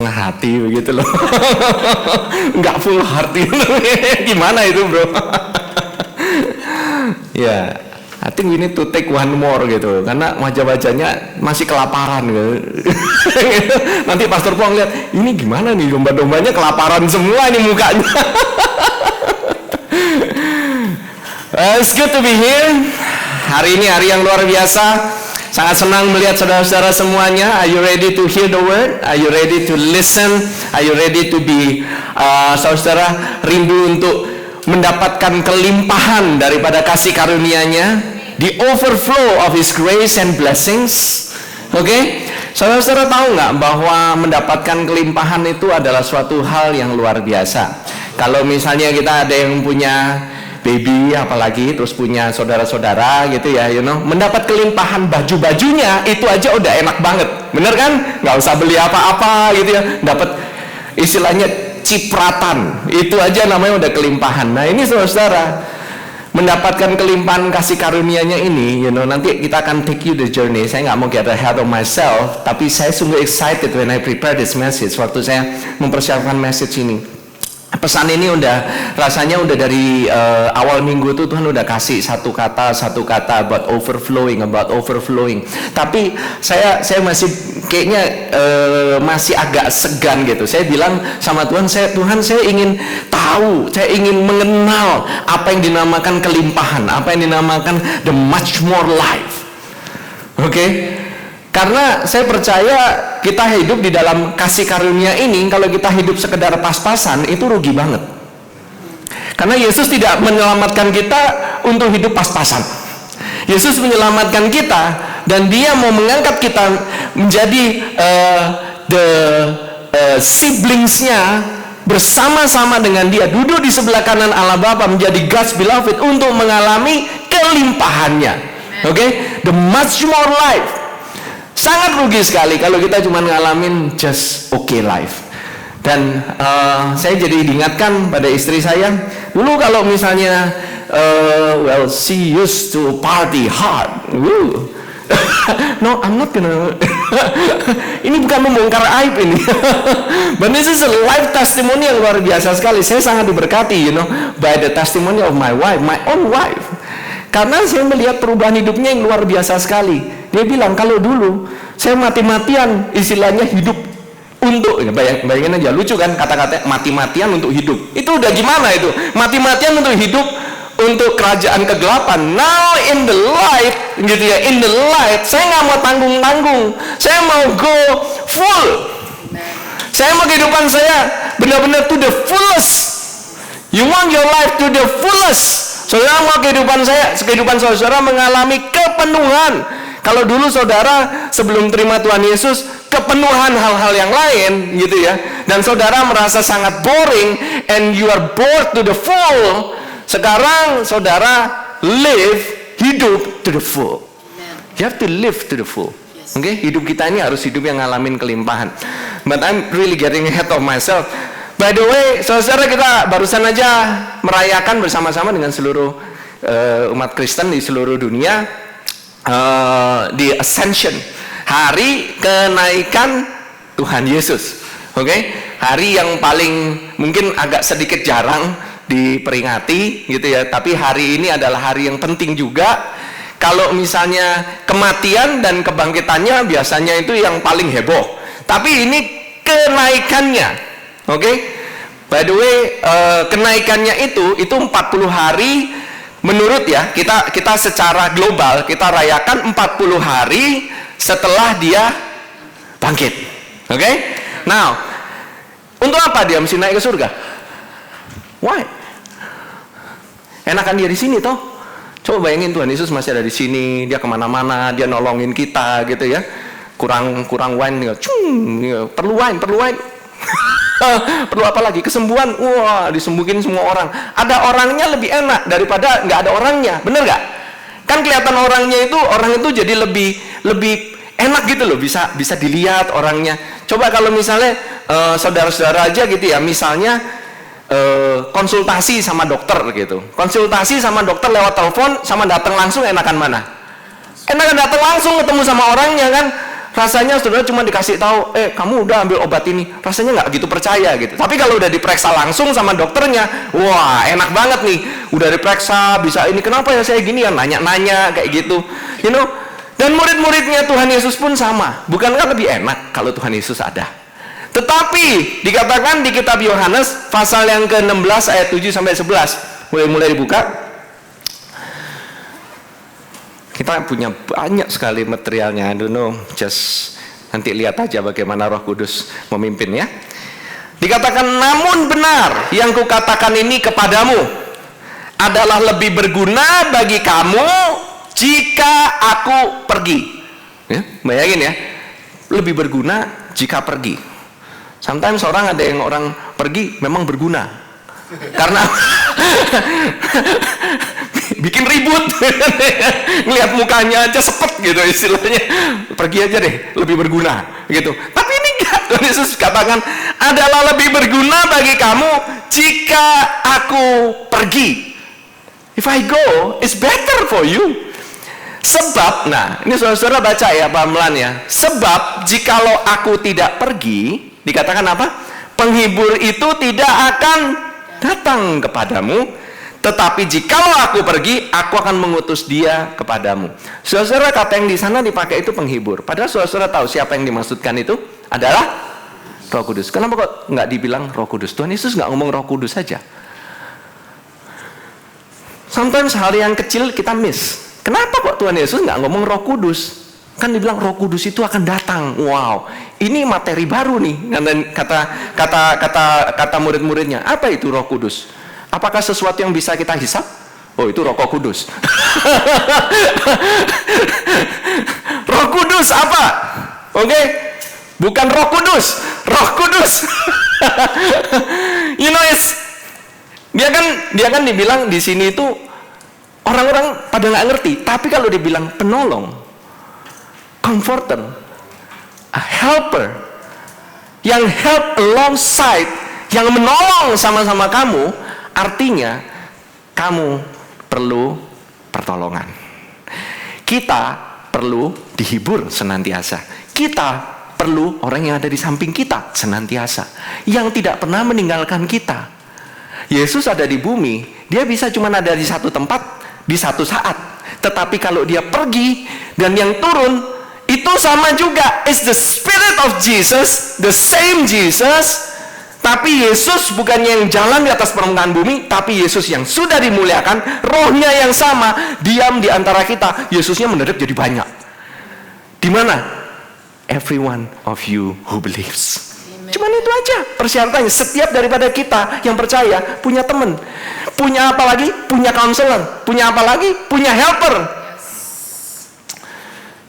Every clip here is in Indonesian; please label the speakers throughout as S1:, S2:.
S1: hati begitu loh. Nggak full hati. Gimana itu bro? Ya, I think we need to take one more gitu, karena wajah-wajahnya masih kelaparan gitu. Nanti Pastor Pong lihat, ini gimana nih, domba-dombanya kelaparan semua nih mukanya. It's good to be here. Hari ini hari yang luar biasa. Sangat senang melihat saudara-saudara semuanya. Are you ready to hear the word? Are you ready to listen? Are you ready to be saudara rindu untuk mendapatkan kelimpahan daripada kasih karunia-Nya, the overflow of His grace and blessings? Oke, saudara-saudara tahu nggak bahwa mendapatkan kelimpahan itu adalah suatu hal yang luar biasa. Kalau misalnya kita ada yang punya baby, apalagi terus punya saudara-saudara gitu ya, mendapat kelimpahan baju-bajunya itu aja udah enak banget, bener kan? Nggak usah beli apa-apa gitu ya, dapat istilahnya cipratan, itu aja namanya udah kelimpahan. Nah ini saudara, mendapatkan kelimpahan kasih karunia-Nya ini, nanti kita akan take you the journey. Saya nggak mau get ahead of myself, tapi saya sungguh excited when I prepare this message. Waktu saya mempersiapkan message ini, pesan ini rasanya udah dari awal minggu tuh Tuhan udah kasih satu kata about overflowing. Tapi saya masih kayaknya masih agak segan gitu. Saya bilang sama Tuhan, saya ingin tahu, saya ingin mengenal apa yang dinamakan kelimpahan, apa yang dinamakan the much more life. Oke? Karena saya percaya kita hidup di dalam kasih karunia ini, kalau kita hidup sekedar pas-pasan itu rugi banget. Karena Yesus tidak menyelamatkan kita untuk hidup pas-pasan. Yesus menyelamatkan kita dan Dia mau mengangkat kita menjadi siblings-nya, bersama-sama dengan Dia, duduk di sebelah kanan Allah Bapa, menjadi God's beloved untuk mengalami kelimpahannya. Oke? The much more life. Sangat rugi sekali kalau kita cuma ngalamin just okay life. Dan saya jadi diingatkan pada istri saya, dulu kalau misalnya she used to party hard. No, I'm not gonna. Ini bukan membongkar aib ini. But this is a life testimony yang luar biasa sekali. Saya sangat diberkati, by the testimony of my wife, my own wife. Karena saya melihat perubahan hidupnya yang luar biasa sekali. Dia bilang, kalau dulu saya mati-matian istilahnya hidup untuk, bayangin aja, lucu kan kata-kata mati-matian untuk hidup. Itu udah gimana itu? Mati-matian untuk hidup untuk kerajaan kegelapan. Now in the light, gitu ya, in the light, saya nggak mau tanggung-tanggung. Saya mau go full. Saya mau kehidupan saya benar-benar to the fullest. You want your life to the fullest. Saudara mau kehidupan saudara mengalami kepenuhan. Kalau dulu saudara sebelum terima Tuhan Yesus, kepenuhan hal-hal yang lain gitu ya, dan saudara merasa sangat boring and you are bored to the full. Sekarang saudara hidup to the full. You have to live to the full. Oke, hidup kita ini harus hidup yang ngalamin kelimpahan. But I'm really getting ahead of myself. By the way, saudara, kita barusan aja merayakan bersama-sama dengan seluruh umat Kristen di seluruh dunia di Ascension, hari kenaikan Tuhan Yesus. Oke, hari yang paling mungkin agak sedikit jarang diperingati gitu ya, tapi hari ini adalah hari yang penting juga. Kalau misalnya kematian dan kebangkitannya biasanya itu yang paling heboh, tapi ini kenaikannya. Oke, by the way, kenaikannya itu 40 hari menurut ya, kita secara global kita rayakan 40 hari setelah Dia bangkit. Oke? Now, untuk apa Dia mesti naik ke surga? Why? Enakan Dia di sini toh. Coba bayangin Tuhan Yesus masih ada di sini, Dia kemana-mana, Dia nolongin kita gitu ya. Kurang wine, perlu wine. Perlu apa lagi? Kesembuhan, wah disembuhin semua orang. Ada orangnya lebih enak daripada nggak ada orangnya, bener nggak? Kan kelihatan orang itu jadi lebih enak gitu loh, bisa dilihat orangnya. Coba kalau misalnya saudara-saudara aja gitu ya, misalnya konsultasi sama dokter gitu, konsultasi sama dokter lewat telepon sama datang langsung, enakan mana? Enakan datang langsung ketemu sama orangnya kan. rasanya saudara cuma dikasih tahu, kamu udah ambil obat ini, rasanya nggak gitu percaya gitu. Tapi kalau udah diperiksa langsung sama dokternya, wah enak banget nih, udah diperiksa, bisa ini, kenapa ya saya gini ya, nanya-nanya kayak gitu, you know. Dan murid-muridnya Tuhan Yesus pun sama, bukankah lebih enak kalau Tuhan Yesus ada? Tetapi dikatakan di kitab Yohanes pasal yang ke-16 ayat 7 sampai 11, mulai dibuka. Kita punya banyak sekali materialnya, I don't know, just nanti lihat aja bagaimana Roh Kudus memimpin ya. Dikatakan, namun benar yang kukatakan ini kepadamu adalah lebih berguna bagi kamu jika aku pergi. Ya, bayangin ya, lebih berguna jika pergi. Sometimes orang pergi memang berguna karena bikin ribut, ngelihat mukanya aja sepet gitu istilahnya, pergi aja deh, lebih berguna gitu. Tapi ini enggak, Tuhan Yesus katakan adalah lebih berguna bagi kamu jika aku pergi. If I go, it's better for you. Sebab, nah ini saudara baca ya pelan-pelan ya. Sebab jikalau aku tidak pergi, dikatakan apa? Penghibur itu tidak akan datang kepadamu, tetapi jikalau aku pergi, aku akan mengutus dia kepadamu. Saudara, kata yang di sana dipakai itu penghibur. Padahal saudara tahu siapa yang dimaksudkan itu adalah Roh Kudus. Kenapa kok nggak dibilang Roh Kudus? Tuhan Yesus nggak ngomong Roh Kudus saja. Sometimes hal yang kecil kita miss. Kenapa kok Tuhan Yesus nggak ngomong Roh Kudus? Kan dibilang Roh Kudus itu akan datang. Wow, ini materi baru nih. Kata murid-muridnya. Apa itu Roh Kudus? Apakah sesuatu yang bisa kita hisap? Oh, itu Roh Kudus. Roh Kudus apa? Oke, bukan Roh Kudus, Roh Kudus. You know, dia kan dibilang di sini itu orang-orang pada nggak ngerti. Tapi kalau dibilang penolong, comforter, a helper, yang help alongside, yang menolong sama-sama kamu, artinya kamu perlu pertolongan. Kita perlu dihibur senantiasa. Kita perlu orang yang ada di samping kita senantiasa, yang tidak pernah meninggalkan kita. Yesus ada di bumi, dia bisa cuma ada di satu tempat, di satu saat. Tetapi kalau dia pergi dan yang turun itu sama juga, it's the Spirit of Jesus, the same Jesus. Tapi Yesus bukan yang jalan di atas permukaan bumi, tapi Yesus yang sudah dimuliakan, rohnya yang sama, diam di antara kita. Yesusnya mendadak jadi banyak. Di mana? Every one of you who believes. Cuman itu aja persyaratannya. Setiap daripada kita yang percaya punya teman, punya apa lagi? Punya counselor, punya apa lagi? Punya helper.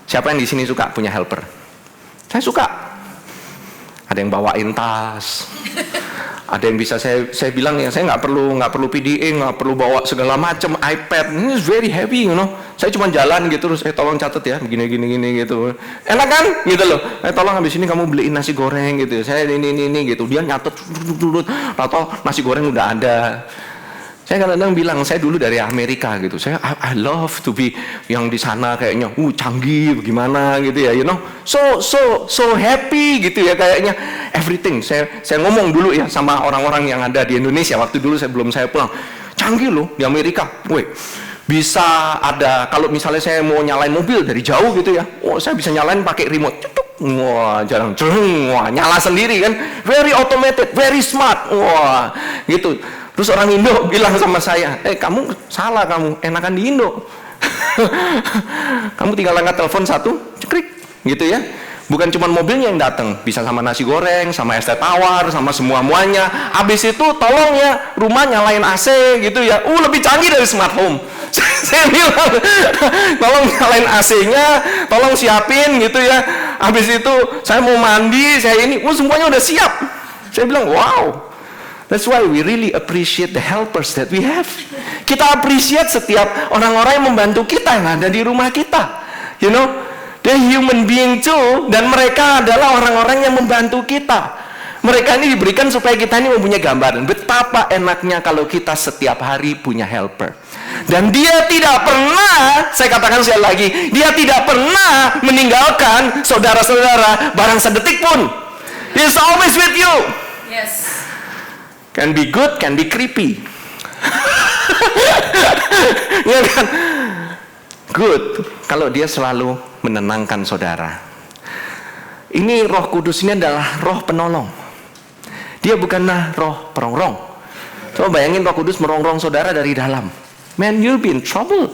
S1: Siapa yang di sini suka punya helper? Saya suka. Ada yang bawain tas, ada yang bisa saya bilang ya, saya nggak perlu PDA, nggak perlu bawa segala macam iPad, ini very heavy, you know. Saya cuma jalan gitu, terus tolong catat ya, gini gitu, enak kan, gitu loh. Tolong habis ini kamu beliin nasi goreng gitu, saya ini gitu, dia nyatet, atau nasi goreng udah ada. Saya kadang-kadang bilang, saya dulu dari Amerika gitu, I love to be yang di sana kayaknya, canggih bagaimana gitu ya, you know, so happy gitu ya kayaknya, everything. Saya ngomong dulu ya sama orang-orang yang ada di Indonesia waktu dulu sebelum saya pulang, canggih loh di Amerika, bisa ada, kalau misalnya saya mau nyalain mobil dari jauh gitu ya, saya bisa nyalain pakai remote, nyala sendiri kan, very automated, very smart, gitu. Terus orang Indo bilang sama saya, kamu salah, kamu enakan di Indo. Kamu tinggal angkat telepon satu, cekrik, gitu ya. Bukan cuma mobilnya yang datang, bisa sama nasi goreng, sama es teh tawar, sama semua-muanya. Habis itu tolong ya rumah nyalain AC gitu ya. Lebih canggih dari smart home. Saya bilang, tolong nyalain AC-nya, tolong siapin gitu ya. Habis itu saya mau mandi, saya ini, semuanya udah siap. Saya bilang, wow. That's why we really appreciate the helpers that we have. Kita appreciate setiap orang-orang yang membantu kita yang ada di rumah kita. You know, they're human being too, dan mereka adalah orang-orang yang membantu kita. Mereka ini diberikan supaya kita ini mempunyai gambaran betapa enaknya kalau kita setiap hari punya helper. Dan dia tidak pernah, saya katakan sekali lagi, dia tidak pernah meninggalkan saudara-saudara barang sedetik pun. He is always with you.
S2: Yes.
S1: Can be good, can be creepy. Ya kan? Good kalau dia selalu menenangkan saudara. Ini Roh Kudus ini adalah roh penolong. Dia bukanlah roh perongrong. Coba bayangin Roh Kudus merongrong saudara dari dalam. Man, you'll be in trouble.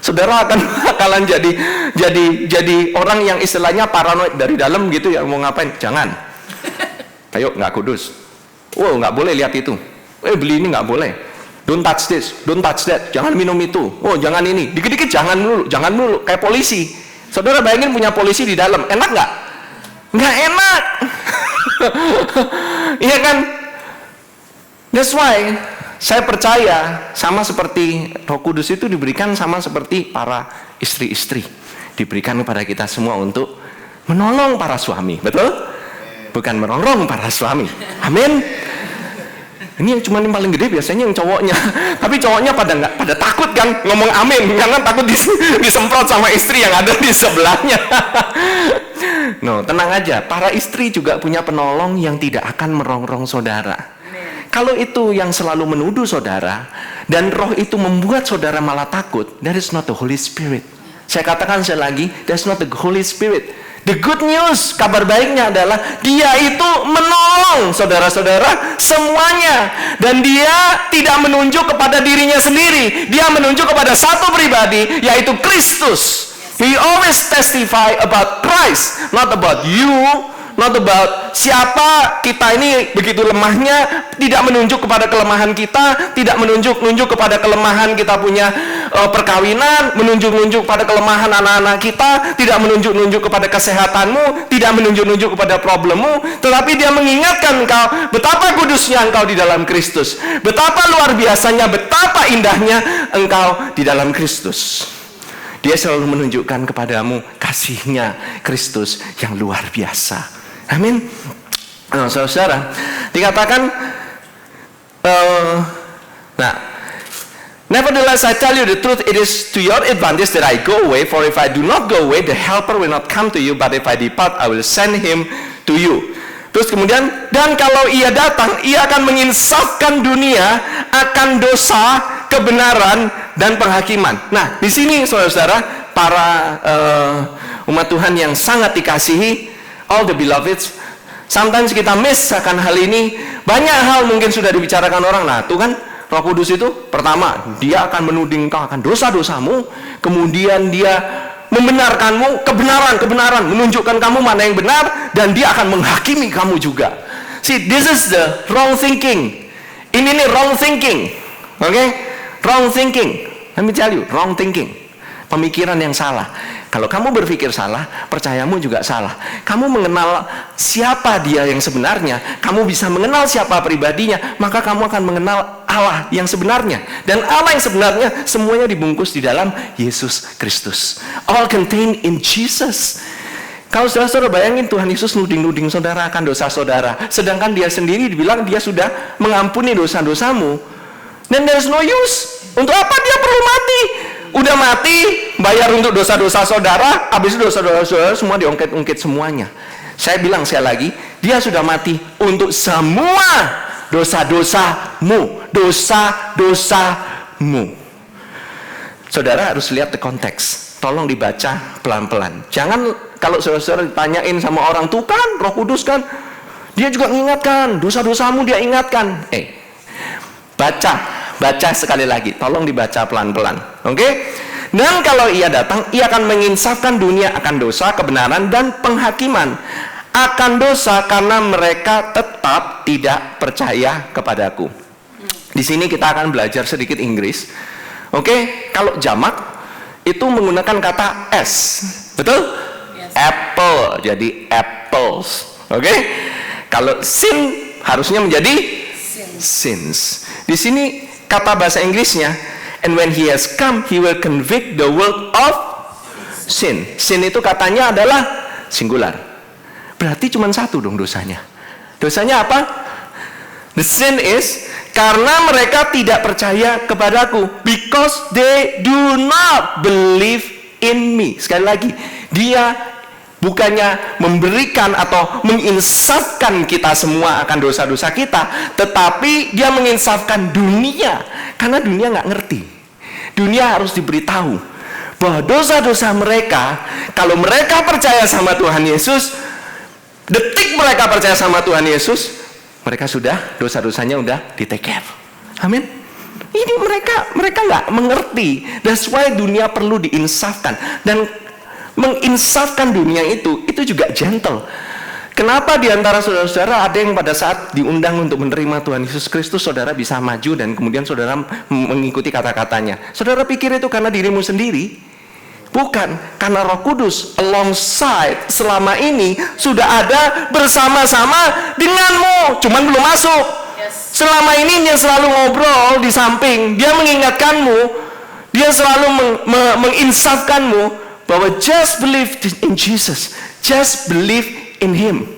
S1: Saudara akan bakalan jadi orang yang istilahnya paranoid dari dalam gitu ya, mau ngapain? Jangan. Ayo, nggak kudus. Wow, nggak boleh lihat itu. Beli ini nggak boleh. Don't touch this, don't touch that. Jangan minum itu. Oh, jangan ini. Dikit-dikit jangan dulu. Kayak polisi. Saudara bayangin punya polisi di dalam. Enak nggak? Nggak enak. Iya kan? That's why saya percaya sama seperti Roh Kudus itu diberikan sama seperti para istri-istri. Diberikan kepada kita semua untuk menolong para suami. Betul? Bukan merongrong para suami. Amin. Ini yang cuma yang paling gede biasanya yang cowoknya. Tapi cowoknya pada takut kan ngomong amin, karena takut disemprot sama istri yang ada di sebelahnya. No, tenang aja. Para istri juga punya penolong yang tidak akan merongrong saudara. Kalau itu yang selalu menuduh saudara dan roh itu membuat saudara malah takut, that is not the Holy Spirit. Saya katakan sekali lagi, that's not the Holy Spirit. The good news, kabar baiknya adalah dia itu menolong saudara-saudara semuanya. Dan dia tidak menunjuk kepada dirinya sendiri. Dia menunjuk kepada satu pribadi, yaitu Kristus. We always testify about Christ, not about you, not about siapa kita ini begitu lemahnya. Tidak menunjuk kepada kelemahan kita, tidak menunjuk kepada kelemahan kita punya perkawinan, menunjuk kepada kelemahan anak-anak kita, tidak menunjuk kepada kesehatanmu, tidak menunjuk kepada problemmu, tetapi dia mengingatkan engkau betapa kudusnya engkau di dalam Kristus, betapa luar biasanya, betapa indahnya engkau di dalam Kristus. Dia selalu menunjukkan kepadamu kasihnya Kristus yang luar biasa. Amin. Nah, saudara, dikatakan nevertheless I tell you the truth, it is to your advantage that I go away, for if I do not go away, the helper will not come to you, but if I depart, I will send him to you. Terus kemudian, dan kalau ia datang, ia akan menginsafkan dunia akan dosa, kebenaran, dan penghakiman. Nah, di sini saudara-saudara, para umat Tuhan yang sangat dikasihi, all the beloveds, sometimes kita miss akan hal ini. Banyak hal mungkin sudah dibicarakan orang. Nah, itu kan Roh Kudus itu, pertama, dia akan menuding kau akan dosa-dosamu, kemudian dia membenarkanmu, kebenaran, menunjukkan kamu mana yang benar, dan dia akan menghakimi kamu juga. See, this is the wrong thinking. Ini nih wrong thinking. Okay? Wrong thinking. Let me tell you, wrong thinking. Pemikiran yang salah. Kalau kamu berpikir salah, percayamu juga salah. Kamu mengenal siapa dia yang sebenarnya, kamu bisa mengenal siapa pribadinya, maka kamu akan mengenal Allah yang sebenarnya. Dan Allah yang sebenarnya semuanya dibungkus di dalam Yesus Kristus. All contained in Jesus. Kalau saudara bayangin Tuhan Yesus nuding-nuding saudara akan dosa saudara, sedangkan dia sendiri dibilang dia sudah mengampuni dosa-dosamu. Then there's no use. Untuk apa dia perlu mati? Udah mati, bayar untuk dosa-dosa saudara, habis itu dosa-dosa saudara semua diungkit-ungkit semuanya. Saya bilang sekali lagi, dia sudah mati untuk semua dosa-dosamu. Dosa-dosamu. Saudara harus lihat the konteks. Tolong dibaca pelan-pelan. Jangan kalau saudara ditanyain sama orang, tuh kan Roh Kudus kan, dia juga mengingatkan, dosa-dosamu dia ingatkan. Baca sekali lagi, tolong dibaca pelan-pelan. Oke? Dan kalau ia datang, ia akan menginsafkan dunia akan dosa, kebenaran, dan penghakiman. Akan dosa karena mereka tetap tidak percaya kepadaku. Di sini kita akan belajar sedikit Inggris. Oke? Kalau jamak itu menggunakan kata S. Betul? Yes. Apple, jadi apples. Oke? Kalau sin harusnya menjadi sins. Di sini kata bahasa Inggrisnya, and when he has come, he will convict the world of sin. Sin itu katanya adalah singular. Berarti cuma satu dong dosanya. Dosanya apa? The sin is karena mereka tidak percaya kepadaku, because they do not believe in me. Sekali lagi, dia bukannya memberikan atau menginsafkan kita semua akan dosa-dosa kita, tetapi dia menginsafkan dunia, karena dunia nggak ngerti. Dunia harus diberitahu bahwa dosa-dosa mereka, kalau mereka percaya sama Tuhan Yesus, detik mereka percaya sama Tuhan Yesus, mereka sudah, dosa-dosanya udah di take care. Amin. Ini mereka nggak mengerti. That's why dunia perlu diinsafkan. Dan menginsafkan dunia itu juga gentle. Kenapa di antara saudara-saudara ada yang pada saat diundang untuk menerima Tuhan Yesus Kristus, saudara bisa maju dan kemudian saudara mengikuti kata-katanya? Saudara pikir itu karena dirimu sendiri? Bukan, karena Roh Kudus alongside selama ini sudah ada bersama-sama denganmu, cuman belum masuk. Selama ini dia selalu ngobrol di samping, dia mengingatkanmu, dia selalu menginsafkanmu bahwa just believe in Jesus, just believe in Him.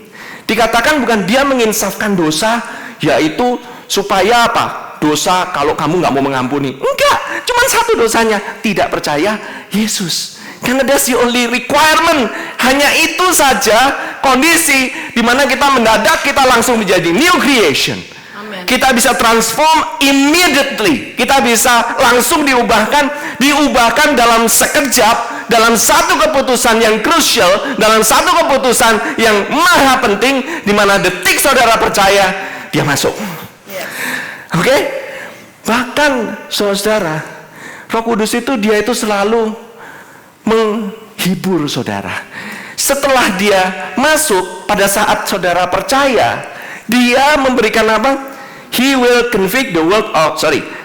S1: Dikatakan bukan dia menginsafkan dosa, yaitu supaya apa? Dosa kalau kamu nggak mau mengampuni. Enggak, cuma satu dosanya, tidak percaya Yesus. Karena that's the only requirement. Hanya itu saja kondisi di mana kita mendadak, kita langsung menjadi new creation. Amen. Kita bisa transform immediately. Kita bisa langsung diubahkan dalam sekejap, dalam satu keputusan yang crucial, dalam satu keputusan yang maha penting, di mana detik saudara percaya, dia masuk. Oke? Bahkan saudara, Roh Kudus itu dia itu selalu menghibur saudara. Setelah dia masuk, pada saat saudara percaya, dia memberikan apa? He will convict the world of,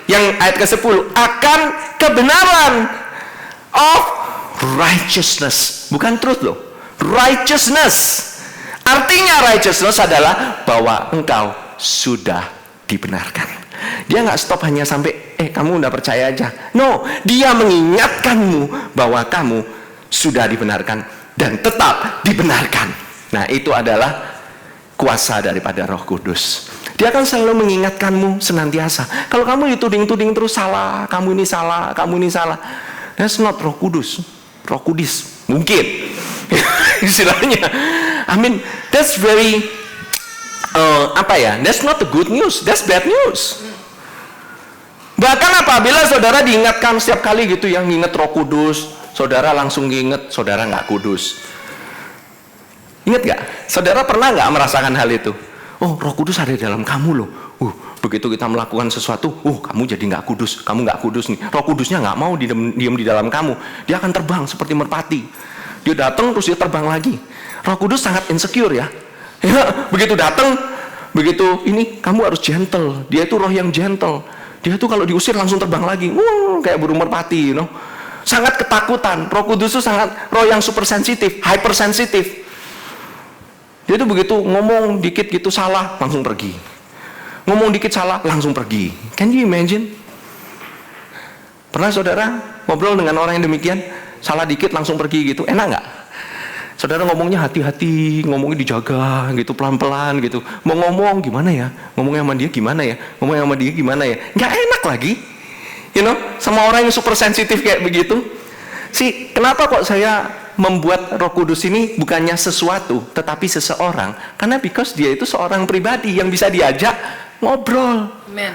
S1: yang ayat ke-10, akan kebenaran of righteousness. Bukan truth loh, righteousness. Artinya righteousness adalah bahwa engkau sudah dibenarkan. Dia nggak stop hanya sampai kamu udah percaya aja. No, dia mengingatkanmu bahwa kamu sudah dibenarkan dan tetap dibenarkan. Nah, itu adalah kuasa daripada Roh Kudus. Dia akan selalu mengingatkanmu senantiasa. Kalau kamu dituding-tuding terus salah, kamu ini salah, kamu ini salah, that's not Roh Kudus. Roh Kudus mungkin istilahnya. I mean, that's very that's not the good news, that's bad news. Bahkan apabila saudara diingatkan setiap kali gitu, yang ingat Roh Kudus, saudara langsung ingat saudara nggak kudus. Ingat nggak? Saudara pernah nggak merasakan hal itu? Oh, Roh Kudus ada di dalam kamu loh. Begitu kita melakukan sesuatu, kamu jadi nggak kudus, kamu nggak kudus nih. Roh Kudusnya nggak mau diam di dalam kamu. Dia akan terbang seperti merpati. Dia datang terus dia terbang lagi. Roh Kudus sangat insecure ya. Begitu datang, begitu ini kamu harus gentle. Dia itu roh yang gentle. Dia itu kalau diusir langsung terbang lagi. Kayak burung merpati, sangat ketakutan. Roh Kudus itu sangat roh yang super sensitif, hypersensitif. Dia itu begitu ngomong dikit gitu salah, langsung pergi. Ngomong dikit salah, langsung pergi. Can you imagine? Pernah saudara ngobrol dengan orang yang demikian? Salah dikit langsung pergi gitu, enak nggak? Saudara ngomongnya hati-hati, ngomongnya dijaga gitu, pelan-pelan gitu. Mau ngomong gimana ya? Ngomongnya sama dia gimana ya? Ngomongnya sama dia gimana ya? Nggak enak lagi. Sama orang yang super sensitif kayak begitu. Kenapa kok saya membuat Roh Kudus ini bukannya sesuatu, tetapi seseorang? Karena because dia itu seorang pribadi yang bisa diajak ngobrol. Amen.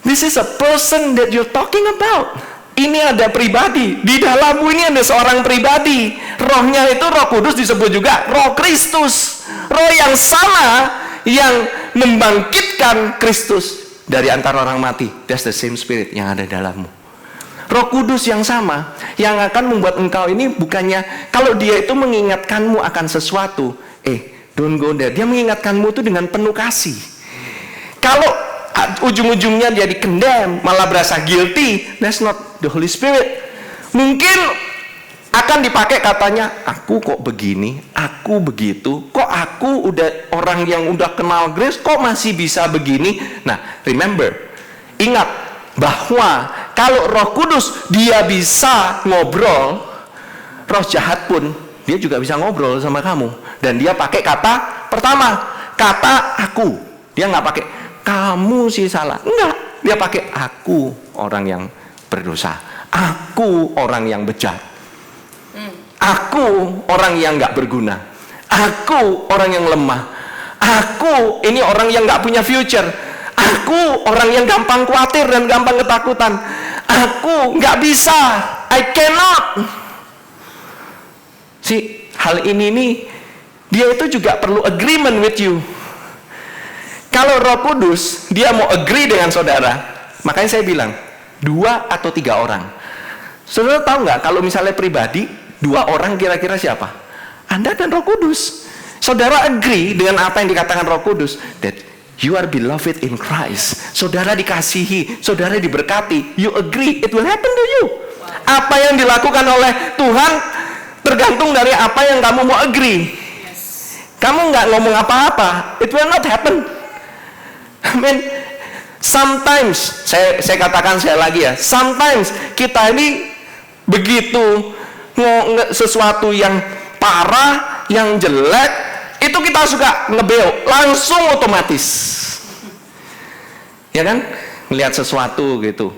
S1: This is a person that you're talking about. Ini ada pribadi, di dalammu ini ada seorang pribadi. Rohnya itu Roh Kudus disebut juga Roh Kristus. Roh yang sama yang membangkitkan Kristus dari antara orang mati. That's the same spirit yang ada dalammu. Roh Kudus yang sama yang akan membuat engkau ini bukannya, kalau dia itu mengingatkanmu akan sesuatu, don't go there. Dia mengingatkanmu itu dengan penuh kasih. Kalau ujung-ujungnya dia di-condemn, malah berasa guilty, that's not the Holy Spirit. Mungkin akan dipakai katanya, aku kok begini, aku begitu, kok aku udah orang yang udah kenal grace, kok masih bisa begini. Nah, remember, ingat bahwa kalau Roh Kudus dia bisa ngobrol, roh jahat pun dia juga bisa ngobrol sama kamu. Dan dia pakai kata pertama, kata aku. Dia nggak pakai kamu sih salah. Enggak, dia pakai aku orang yang berdosa. Aku orang yang bejat. Aku orang yang nggak berguna. Aku orang yang lemah. Aku ini orang yang nggak punya future. Aku orang yang gampang khawatir dan gampang ketakutan. Aku nggak bisa. I cannot. Hal ini nih, dia itu juga perlu agreement with you. Kalau Roh Kudus, dia mau agree dengan saudara. Makanya saya bilang, 2 atau 3 orang. Saudara tahu nggak kalau misalnya pribadi, 2 orang kira-kira siapa? Anda dan Roh Kudus. Saudara agree dengan apa yang dikatakan Roh Kudus, that you are beloved in Christ. Saudara dikasihi, saudara diberkati. You agree, it will happen to you. Apa yang dilakukan oleh Tuhan tergantung dari apa yang kamu mau agree. Kamu nggak ngomong apa-apa, it will not happen. Amin. Sometimes, saya katakan saya lagi ya, sometimes kita ini begitu sesuatu yang parah, yang jelek, itu kita suka ngebeo, langsung otomatis. Ya kan? Melihat sesuatu gitu,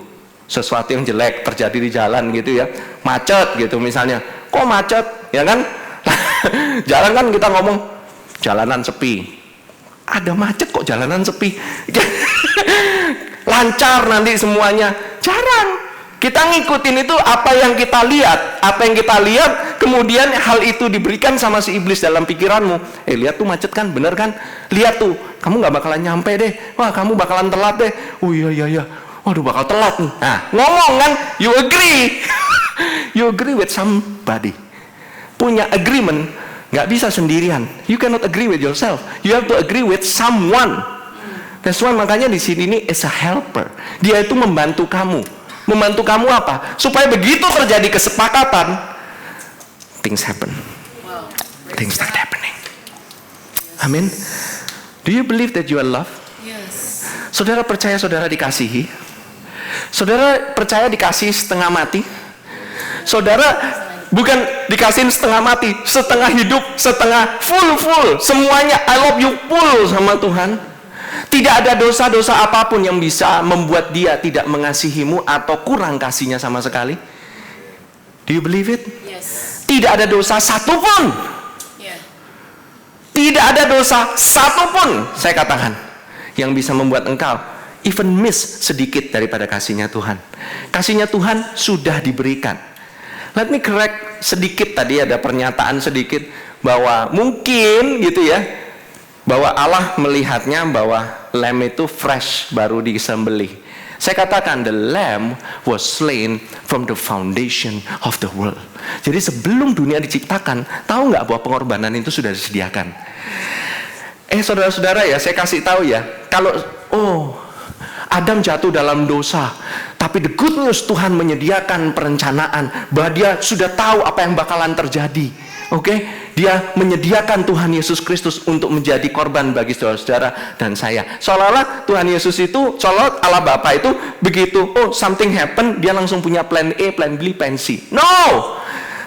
S1: sesuatu yang jelek terjadi di jalan gitu ya, macet gitu misalnya, kok macet? Ya kan? Jalan kan kita ngomong, jalanan sepi. Ada macet kok jalanan sepi. Lancar nanti semuanya. Jarang. Kita ngikutin itu apa yang kita lihat. Apa yang kita lihat, kemudian hal itu diberikan sama si iblis dalam pikiranmu. Lihat tuh macet kan, bener kan? Lihat tuh, kamu gak bakalan nyampe deh. Wah, kamu bakalan telat deh. Oh iya. Waduh, bakal telat nih. Nah, ngomong kan, you agree. You agree with somebody. Punya agreement. Nggak bisa sendirian. You cannot agree with yourself. You have to agree with someone. That's why makanya di sini ini is a helper. Dia itu membantu kamu. Membantu kamu apa? Supaya begitu terjadi kesepakatan, things happen. Things start happening. Amin. Do you believe that you are loved?
S2: Yes.
S1: Saudara percaya saudara dikasihi? Saudara percaya dikasih setengah mati? Saudara bukan dikasihin setengah mati, setengah hidup, setengah full, semuanya I love you full sama Tuhan. Tidak ada dosa-dosa apapun yang bisa membuat dia tidak mengasihimu atau kurang kasihnya sama sekali. Do you believe it?
S2: Yes.
S1: Tidak ada dosa satupun.
S2: Yeah.
S1: Tidak ada dosa satupun, saya katakan, yang bisa membuat engkau even miss sedikit daripada kasihnya Tuhan. Kasihnya Tuhan sudah diberikan. Let me correct sedikit, tadi ada pernyataan sedikit bahwa mungkin gitu ya, bahwa Allah melihatnya bahwa lamb itu fresh, baru disembelih. Saya katakan the lamb was slain from the foundation of the world. Jadi sebelum dunia diciptakan, tahu nggak bahwa pengorbanan itu sudah disediakan? Saudara-saudara ya, saya kasih tahu ya, kalau Adam jatuh dalam dosa, tapi the good news, Tuhan menyediakan perencanaan bahwa dia sudah tahu apa yang bakalan terjadi. Oke, dia menyediakan Tuhan Yesus Kristus untuk menjadi korban bagi saudara-saudara dan saya. Seolah-olah Tuhan Yesus itu, seolah Allah Bapa itu begitu, something happen, dia langsung punya plan A, plan B, plan C. No!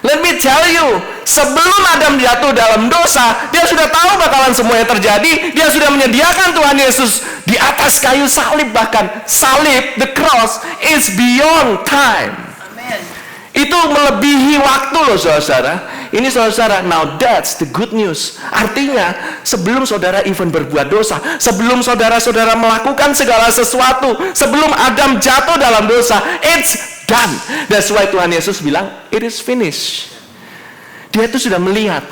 S1: Let me tell you, sebelum Adam jatuh dalam dosa, dia sudah tahu bakalan semuanya terjadi. Dia sudah menyediakan Tuhan Yesus di atas kayu salib, bahkan salib, the cross is beyond time.
S2: Amen.
S1: Itu melebihi waktu loh saudara. Ini saudara, now that's the good news. Artinya, sebelum saudara even berbuat dosa, sebelum saudara-saudara melakukan segala sesuatu, sebelum Adam jatuh dalam dosa, it's done. That's why Tuhan Yesus bilang, it is finished. Dia itu sudah melihat.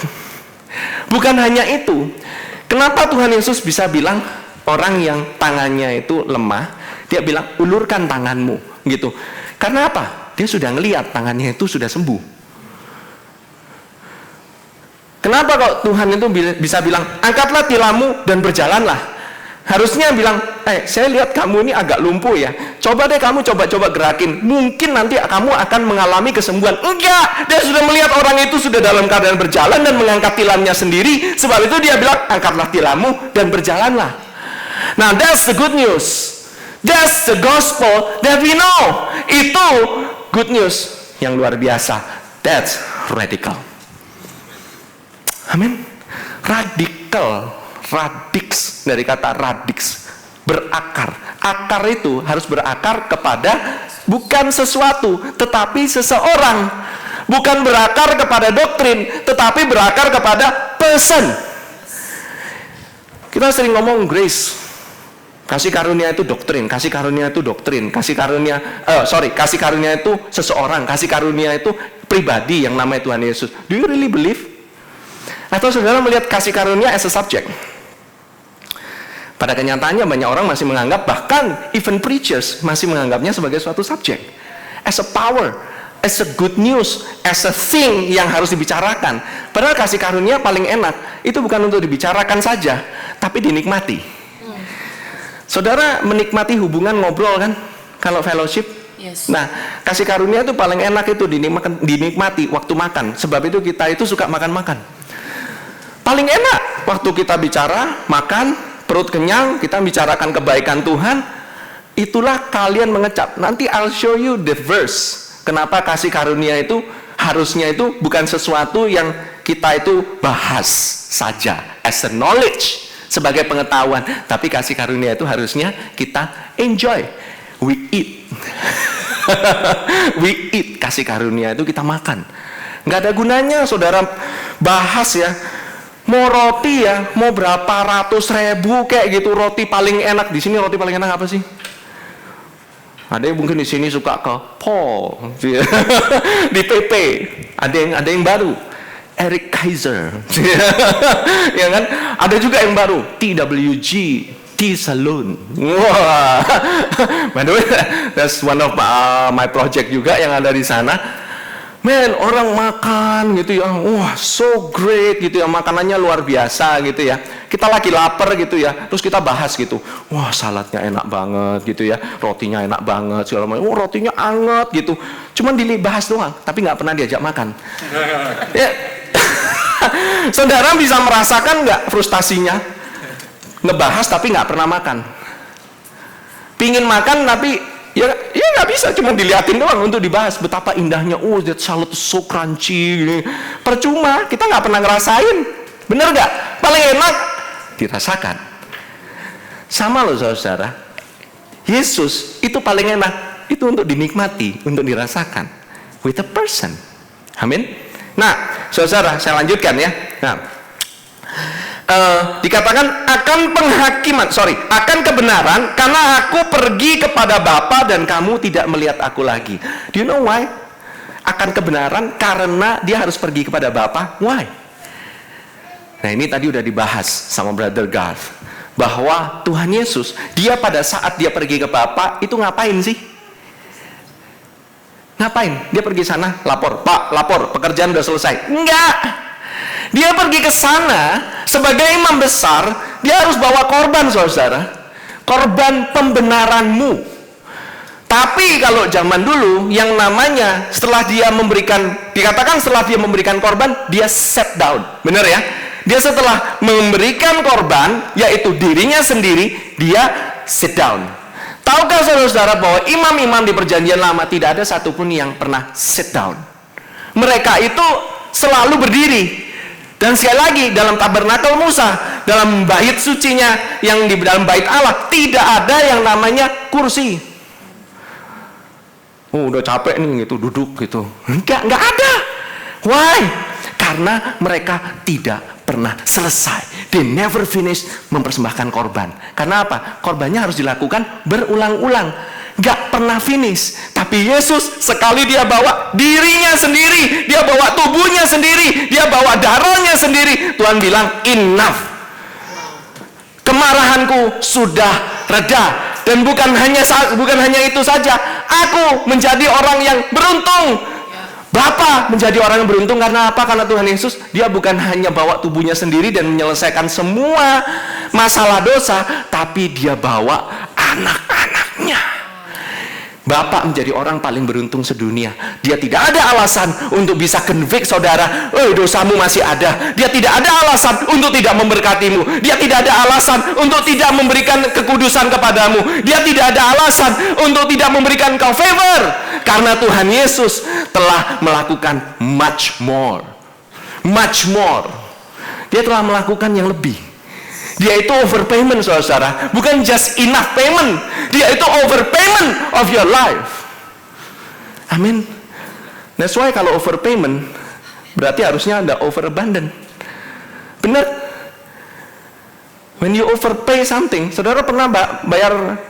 S1: Bukan hanya itu. Kenapa Tuhan Yesus bisa bilang orang yang tangannya itu lemah, dia bilang ulurkan tanganmu, gitu. Karena apa? Dia sudah ngelihat tangannya itu sudah sembuh. Kenapa kok Tuhan itu bisa bilang angkatlah tilammu dan berjalanlah? Harusnya bilang, saya lihat kamu ini agak lumpuh ya, coba deh kamu coba gerakin, mungkin nanti kamu akan mengalami kesembuhan. Enggak, dia sudah melihat orang itu sudah dalam keadaan berjalan dan mengangkat tilamnya sendiri. Sebab itu dia bilang, angkatlah tilammu dan berjalanlah. Nah, that's the good news. That's the gospel that we know. Itu good news yang luar biasa. That's radical. Amin. Radikal. radix, dari kata radix, berakar. Akar itu harus berakar kepada bukan sesuatu, tetapi seseorang. Bukan berakar kepada doktrin, tetapi berakar kepada person. Kita sering ngomong grace, kasih karunia itu doktrin, kasih karunia itu doktrin, kasih karunia itu seseorang, kasih karunia itu pribadi yang namanya Tuhan Yesus. Do you really believe? Atau saudara melihat kasih karunia as a subject? Pada kenyataannya banyak orang masih menganggap, bahkan even preachers masih menganggapnya sebagai suatu subjek, as a power, as a good news, as a thing yang harus dibicarakan. Padahal kasih karunia paling enak itu bukan untuk dibicarakan saja, tapi dinikmati. Saudara menikmati hubungan ngobrol kan, kalau fellowship.
S2: Yes.
S1: Nah, kasih karunia itu paling enak itu dinikmati waktu makan. Sebab itu kita itu suka makan-makan. Paling enak waktu kita bicara, makan, perut kenyang, kita bicarakan kebaikan Tuhan. Itulah kalian mengecap. Nanti I'll show you the verse. Kenapa kasih karunia itu harusnya itu bukan sesuatu yang kita itu bahas saja as a knowledge, sebagai pengetahuan, tapi kasih karunia itu harusnya kita enjoy. We eat. We eat. Kasih karunia itu kita makan. Nggak ada gunanya saudara bahas ya, mau roti ya, mau berapa ratus ribu kayak gitu, roti paling enak di sini, roti paling enak apa sih? Ada yang mungkin di sini suka ke Paul, di PP. Ada yang baru, Eric Kaiser, ya kan? Ada juga yang baru, TWG, Tea Salon. Wah, by the way, that's one of my project juga yang ada di sana. Man, orang makan gitu ya, wah so great gitu ya, makanannya luar biasa gitu ya. Kita lagi lapar gitu ya, terus kita bahas gitu, wah saladnya enak banget gitu ya, rotinya enak banget segala macam, wah rotinya anget gitu. Cuman dibahas doang, tapi nggak pernah diajak makan. Ya. Saudara bisa merasakan nggak frustasinya? Ngebahas tapi nggak pernah makan. Pingin makan tapi ya nggak bisa, cuma diliatin doang untuk dibahas betapa indahnya. Oh, that salad so crunchy gini. Percuma, kita nggak pernah ngerasain. Bener nggak? Paling enak dirasakan. Sama loh saudara, Yesus itu paling enak itu untuk dinikmati, untuk dirasakan with a person. Amin. Nah saudara, saya lanjutkan ya. Nah, dikatakan akan kebenaran, karena aku pergi kepada Bapa dan kamu tidak melihat aku lagi. Do you know why? Akan kebenaran karena dia harus pergi kepada Bapa. Why? Nah ini tadi udah dibahas sama Brother Garth, bahwa Tuhan Yesus, dia pada saat dia pergi ke Bapa itu ngapain sih? Ngapain? Dia pergi sana, lapor, Pak, lapor, pekerjaan udah selesai. Enggak. Dia pergi ke sana sebagai imam besar, dia harus bawa korban saudara. Korban pembenaranmu. Tapi kalau zaman dulu yang namanya setelah dia memberikan korban, dia set down. Benar ya? Dia setelah memberikan korban, yaitu dirinya sendiri, dia sit down. Tahukah saudara-saudara bahwa imam-imam di perjanjian lama tidak ada satupun yang pernah sit down. Mereka itu selalu berdiri. Dan sekali lagi, dalam tabernakel Musa, dalam bait sucinya yang di dalam bait Allah, tidak ada yang namanya kursi. Oh, udah capek nih gitu, duduk gitu. Enggak ada. Why? Karena mereka tidak pernah selesai. They never finish mempersembahkan korban. Karena apa? Korbannya harus dilakukan berulang-ulang. Gak pernah finish. Tapi Yesus sekali dia bawa dirinya sendiri, dia bawa tubuhnya sendiri, dia bawa darahnya sendiri. Tuhan bilang enough. Kemarahanku sudah reda. Dan bukan hanya itu saja, aku menjadi orang yang beruntung. Bapa menjadi orang yang beruntung karena apa? Karena Tuhan Yesus, dia bukan hanya bawa tubuhnya sendiri dan menyelesaikan semua masalah dosa, tapi dia bawa anak-anaknya. Bapak menjadi orang paling beruntung sedunia. Dia tidak ada alasan untuk bisa convict saudara, dosamu masih ada. Dia tidak ada alasan untuk tidak memberkatimu. Dia tidak ada alasan untuk tidak memberikan kekudusan kepadamu. Dia tidak ada alasan untuk tidak memberikan kau favor. Karena Tuhan Yesus telah melakukan much more. Much more. Dia telah melakukan yang lebih. Dia itu overpayment, saudara. Bukan just enough payment. Dia itu overpayment of your life. Amin. That's why kalau overpayment, berarti harusnya ada overabundant. Benar. When you overpay something, saudara pernah bayar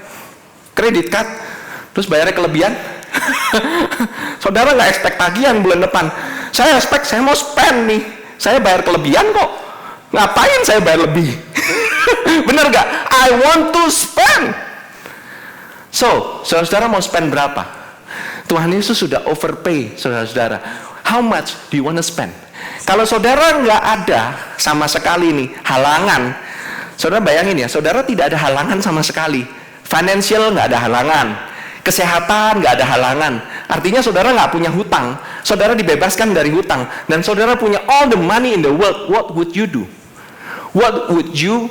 S1: kredit card, terus bayarnya kelebihan? Saudara nggak expect tagihan bulan depan. Saya expect, saya mau spend nih. Saya bayar kelebihan kok. Ngapain saya bayar lebih? Bener gak? I want to spend. So, saudara mau spend berapa? Tuhan Yesus sudah overpay, saudara-saudara. How much do you want to spend? Kalau saudara nggak ada sama sekali nih halangan, saudara bayangin ya, saudara tidak ada halangan sama sekali. Financial nggak ada halangan, kesehatan nggak ada halangan. Artinya saudara nggak punya hutang, saudara dibebaskan dari hutang, dan saudara punya all the money in the world. What would you do? What would you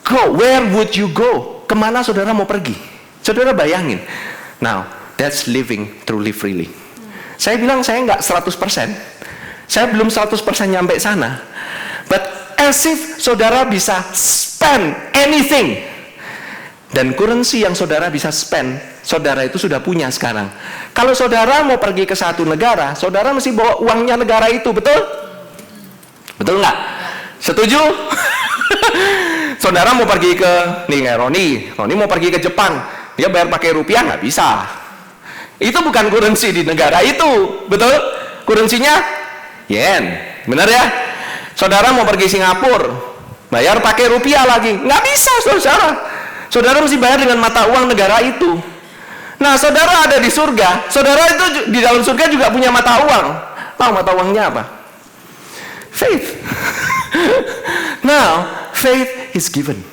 S1: go? Where would you go? Kemana saudara mau pergi? Saudara bayangin. Now, that's living truly freely. Saya bilang saya nggak 100%. Saya belum 100% nyampe sana. But as if saudara bisa spend anything. Dan currency yang saudara bisa spend, saudara itu sudah punya sekarang. Kalau saudara mau pergi ke satu negara, saudara mesti bawa uangnya negara itu, betul? Betul nggak? Setuju? Saudara mau pergi ke, Roni mau pergi ke Jepang, dia bayar pakai rupiah nggak bisa. Itu bukan currency di negara itu, betul? Currency-nya yen, benar ya? Saudara mau pergi Singapura, bayar pakai rupiah lagi, nggak bisa, saudara. Saudara mesti bayar dengan mata uang negara itu. Nah, saudara ada di surga, saudara itu di dalam surga juga punya mata uang. Tahu mata uangnya apa? Faith. Now, faith is given.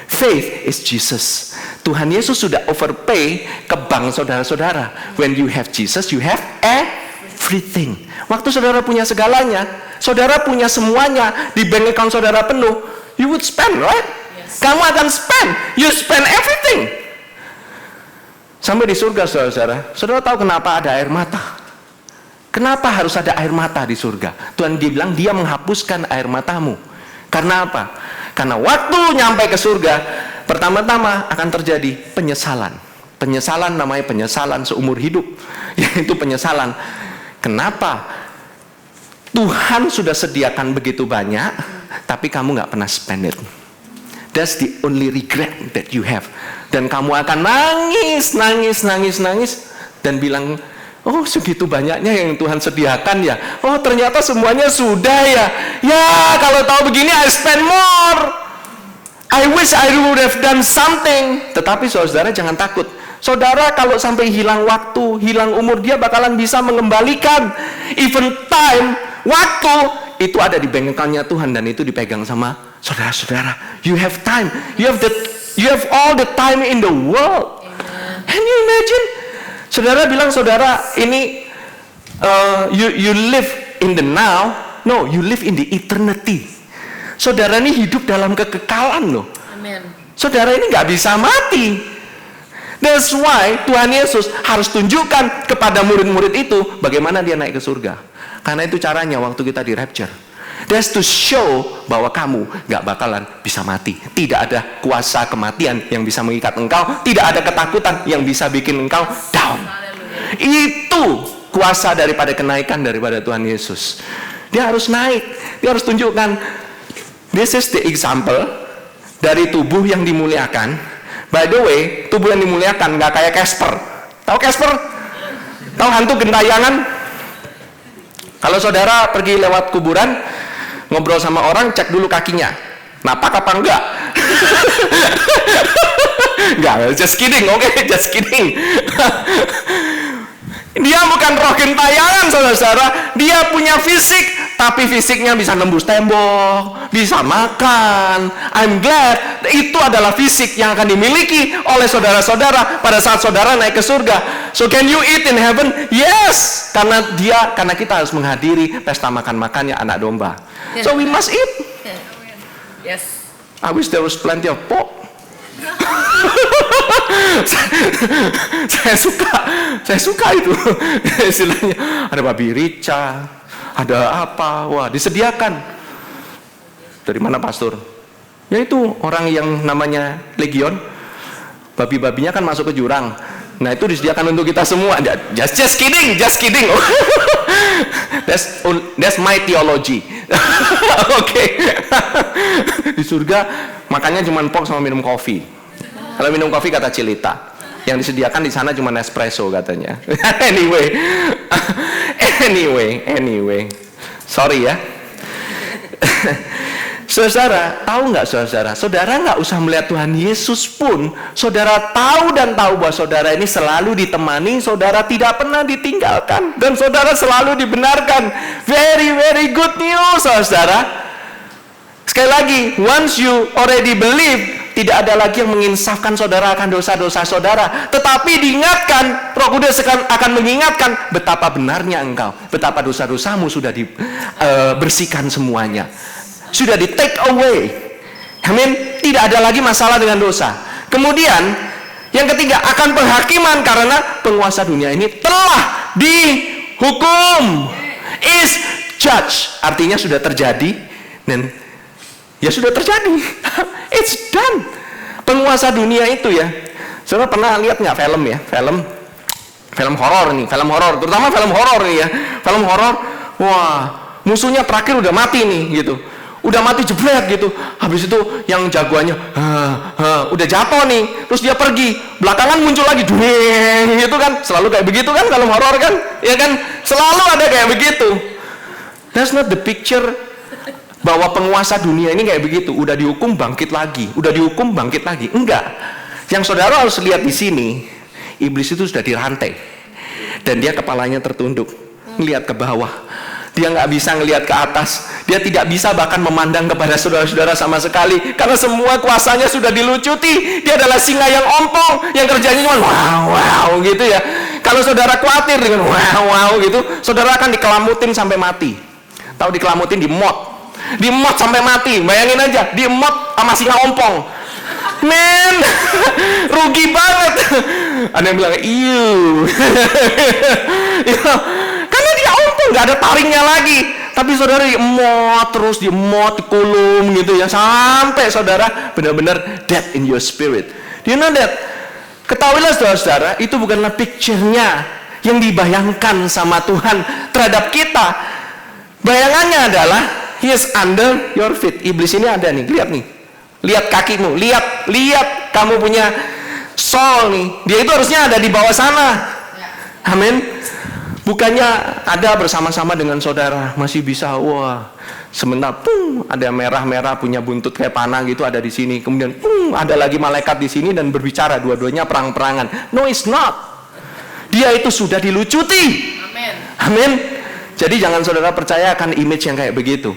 S1: Faith is Jesus. Tuhan Yesus sudah overpay ke bank saudara-saudara. When you have Jesus, you have everything. Waktu saudara punya segalanya, saudara punya semuanya, di bank account saudara penuh, you would spend, right? Yes. Kamu akan spend. You spend everything. Sampai di surga, saudara-saudara, saudara tahu kenapa ada air mata? Kenapa harus ada air mata di surga? Tuhan bilang dia menghapuskan air matamu. Karena apa? Karena waktu nyampe ke surga, pertama-tama akan terjadi penyesalan. Penyesalan namanya penyesalan seumur hidup. Yaitu penyesalan. Kenapa? Tuhan sudah sediakan begitu banyak, tapi kamu nggak pernah spend it. That's the only regret that you have. Dan kamu akan nangis, dan bilang, oh, segitu banyaknya yang Tuhan sediakan ya. Oh, ternyata semuanya sudah ya. Ya, kalau tahu begini, I spend more. I wish I would have done something. Tetapi saudara jangan takut. Saudara kalau sampai hilang waktu, hilang umur, dia bakalan bisa mengembalikan. Even time, waktu, itu ada di bank account-nya Tuhan, dan itu dipegang sama saudara-saudara. You have time. You have all the time in the world. Can you imagine? Saudara bilang, saudara ini you live in the now. No, you live in the eternity. Saudara ini hidup dalam kekekalan loh. Amen. Saudara ini nggak bisa mati. That's why Tuhan Yesus harus tunjukkan kepada murid-murid itu bagaimana dia naik ke surga. Karena itu caranya waktu kita di rapture. That's to show bahwa kamu nggak bakalan bisa mati. Tidak ada kuasa kematian yang bisa mengikat engkau. Tidak ada ketakutan yang bisa bikin engkau down. Itu kuasa daripada kenaikan daripada Tuhan Yesus. Dia harus naik. Dia harus tunjukkan. This is the example dari tubuh yang dimuliakan. By the way, tubuh yang dimuliakan nggak kayak Casper. Tahu Casper? Tahu hantu gentayangan? Kalau saudara pergi lewat kuburan, ngobrol sama orang, cek dulu kakinya. Napak apa enggak? Enggak, just kidding, oke, just kidding. Dia bukan roh gentayangan, saudara-saudara. Dia punya fisik, tapi fisiknya bisa nembus tembok, bisa makan. I'm glad itu adalah fisik yang akan dimiliki oleh saudara-saudara pada saat saudara naik ke surga. So can you eat in heaven? Yes, karena kita harus menghadiri pesta makan-makannya anak domba. So we must eat.
S2: Yes.
S1: I wish there was plenty of pork. saya suka itu istilahnya. Ada babi rica, ada apa, wah disediakan. Dari mana pastor? Yaitu orang yang namanya Legion. Babi-babinya kan masuk ke jurang. Nah, itu disediakan untuk kita semua. Just kidding. That's my theology. Oke. Di surga makannya cuma pok sama minum kopi. Kalau minum kopi kata Cilita. Yang disediakan di sana cuma Nespresso katanya. Anyway. Sorry ya. Saudara, tahu nggak saudara? Saudara nggak usah melihat Tuhan Yesus pun, saudara tahu bahwa saudara ini selalu ditemani, saudara tidak pernah ditinggalkan, dan saudara selalu dibenarkan. Very good news, saudara. Sekali lagi, once you already believe, tidak ada lagi yang menginsafkan saudara akan dosa-dosa saudara, tetapi diingatkan, Roh Kudus akan mengingatkan betapa benarnya engkau, betapa dosa-dosamu sudah dibersihkan semuanya. Sudah di take away. Amin. Tidak ada lagi masalah dengan dosa. Kemudian yang ketiga, akan penghakiman karena penguasa dunia ini telah dihukum. Is judged. Artinya sudah terjadi dan ya sudah terjadi. It's done. Penguasa dunia itu ya. Saudara pernah lihat nggak film ya? Film horor nih, terutama film horor nih ya. Film horor, wah, musuhnya terakhir udah mati nih gitu. Udah mati jebret gitu. Habis itu yang jagoannya udah jatuh nih, terus dia pergi, belakangan muncul lagi dueng gitu kan. Selalu kayak begitu kan kalau horor kan, ya kan, selalu ada kayak begitu. That's not the picture bahwa penguasa dunia ini kayak begitu, udah dihukum bangkit lagi, enggak. Yang saudara harus lihat di sini, iblis itu sudah dirantai dan dia kepalanya tertunduk ngelihat ke bawah. Dia nggak bisa ngelihat ke atas. Dia tidak bisa bahkan memandang kepada saudara-saudara sama sekali. Karena semua kuasanya sudah dilucuti. Dia adalah singa yang ompong. Yang kerjanya cuma wow gitu ya. Kalau saudara khawatir dengan wow gitu, saudara akan dikelamutin sampai mati. Tahu dikelamutin, dimot sampai mati. Bayangin aja, dimot sama singa ompong. Men, rugi banget. Ada yang bilang, iu. Karena dia ompong, nggak ada taringnya lagi. Tapi saudara diemot, dikulum gitu ya, sampai saudara benar-benar dead in your spirit. Do you know that? Ketahuilah saudara-saudara, itu bukanlah picture-nya yang dibayangkan sama Tuhan terhadap kita. Bayangannya adalah he is under your feet. Iblis ini ada nih, lihat nih. Lihat kakimu, lihat kamu punya soul nih. Dia itu harusnya ada di bawah sana. Amin. Bukannya ada bersama-sama dengan saudara, masih bisa, wah, sebentar, ada merah-merah punya buntut kayak panah gitu ada di sini. Kemudian, ada lagi malaikat di sini dan berbicara, dua-duanya perang-perangan. No, it's not. Dia itu sudah dilucuti. Amin. Jadi jangan saudara percaya akan image yang kayak begitu.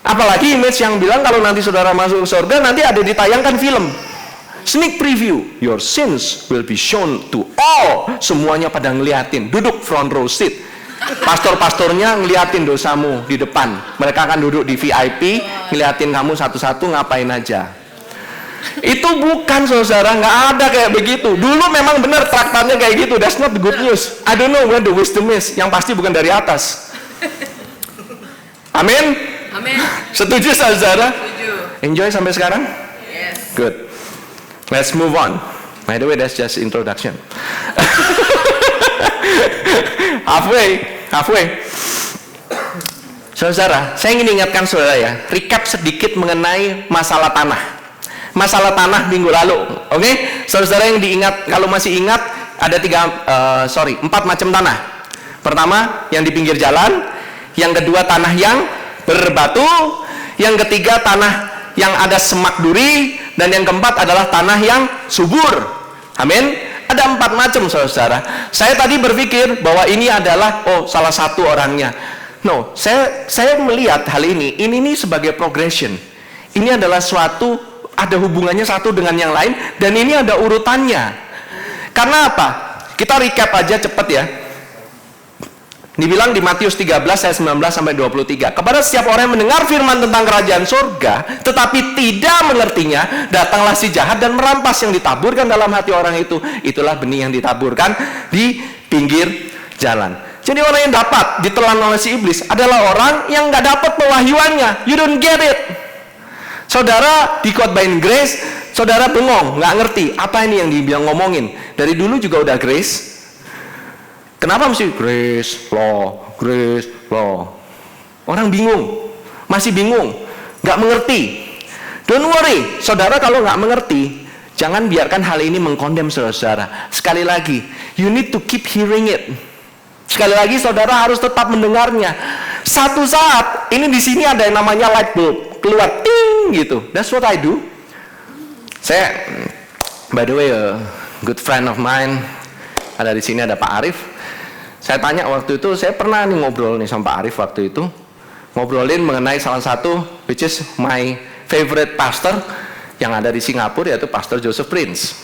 S1: Apalagi image yang bilang kalau nanti saudara masuk ke surga, nanti ada ditayangkan film. Sneak preview, your sins will be shown to all. Semuanya pada ngeliatin, duduk front row seat. Pastor-pastornya ngeliatin dosamu di depan. Mereka akan duduk di VIP, ngeliatin kamu satu-satu ngapain aja. Itu bukan saudara, nggak ada kayak begitu. Dulu memang benar traktatnya kayak gitu. That's not the good news. I don't know where the wisdom is. Yang pasti bukan dari atas. Amin.
S2: Amin.
S1: Setuju saudara?
S2: Setuju.
S1: Enjoy sampai sekarang?
S2: Yes.
S1: Good. Let's move on. By the way, that's just introduction. Halfway. Saudara, saya ingin ingatkan saudara ya, recap sedikit mengenai masalah tanah. Masalah tanah minggu lalu, oke? Saudara yang diingat, kalau masih ingat, ada 4 macam tanah. Pertama, yang di pinggir jalan. Yang kedua, tanah yang berbatu. Yang ketiga, tanah yang ada semak duri. Dan yang keempat adalah tanah yang subur. Amin. Ada 4 macam saudara. Saya tadi berpikir bahwa ini adalah salah satu orangnya. No, saya melihat hal ini sebagai progression. Ini adalah suatu, ada hubungannya satu dengan yang lain, dan ini ada urutannya. Karena apa? Kita recap aja cepat ya. Dibilang di Matius 13 ayat 19 sampai 23. Kepada setiap orang yang mendengar firman tentang kerajaan surga tetapi tidak mengertinya, datanglah si jahat dan merampas yang ditaburkan dalam hati orang itu. Itulah benih yang ditaburkan di pinggir jalan. Jadi orang yang dapat ditelan oleh si iblis adalah orang yang nggak dapat pewahyuannya. You don't get it. saudara dikotbahin grace, saudara bengong, nggak ngerti apa ini yang dibilang ngomongin. Dari dulu juga udah grace. Kenapa mesti grace law? Orang bingung, masih bingung, nggak mengerti. Don't worry, saudara kalau nggak mengerti, jangan biarkan hal ini mengkondem saudara. Sekali lagi, you need to keep hearing it. Sekali lagi, saudara harus tetap mendengarnya. Satu saat, ini di sini ada yang namanya light bulb keluar, ting gitu. That's what I do. Saya, by the way, a good friend of mine, ada di sini ada Pak Arif. Saya tanya waktu itu, saya pernah nih ngobrol nih sama Pak Arif waktu itu, ngobrolin mengenai salah satu, which is my favorite pastor yang ada di Singapura, yaitu Pastor Joseph Prince.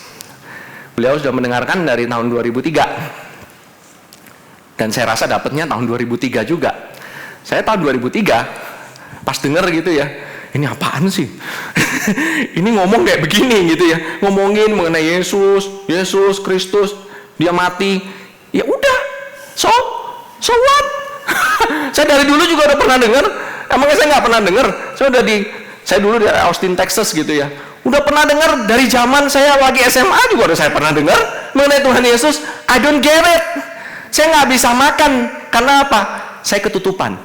S1: Beliau sudah mendengarkan dari tahun 2003. Dan saya rasa dapatnya tahun 2003 juga. Saya tahun 2003 pas denger gitu ya, ini apaan sih? Ini ngomong kayak begini gitu ya, ngomongin mengenai Yesus Kristus, dia mati. Ya udah, so what? Saya dari dulu juga udah pernah dengar. Emangnya saya nggak pernah dengar? Saya dulu di Austin, Texas gitu ya. Udah pernah dengar dari zaman saya lagi SMA juga udah saya pernah dengar mengenai Tuhan Yesus. I don't get it. Saya nggak bisa makan. Karena apa? Saya ketutupan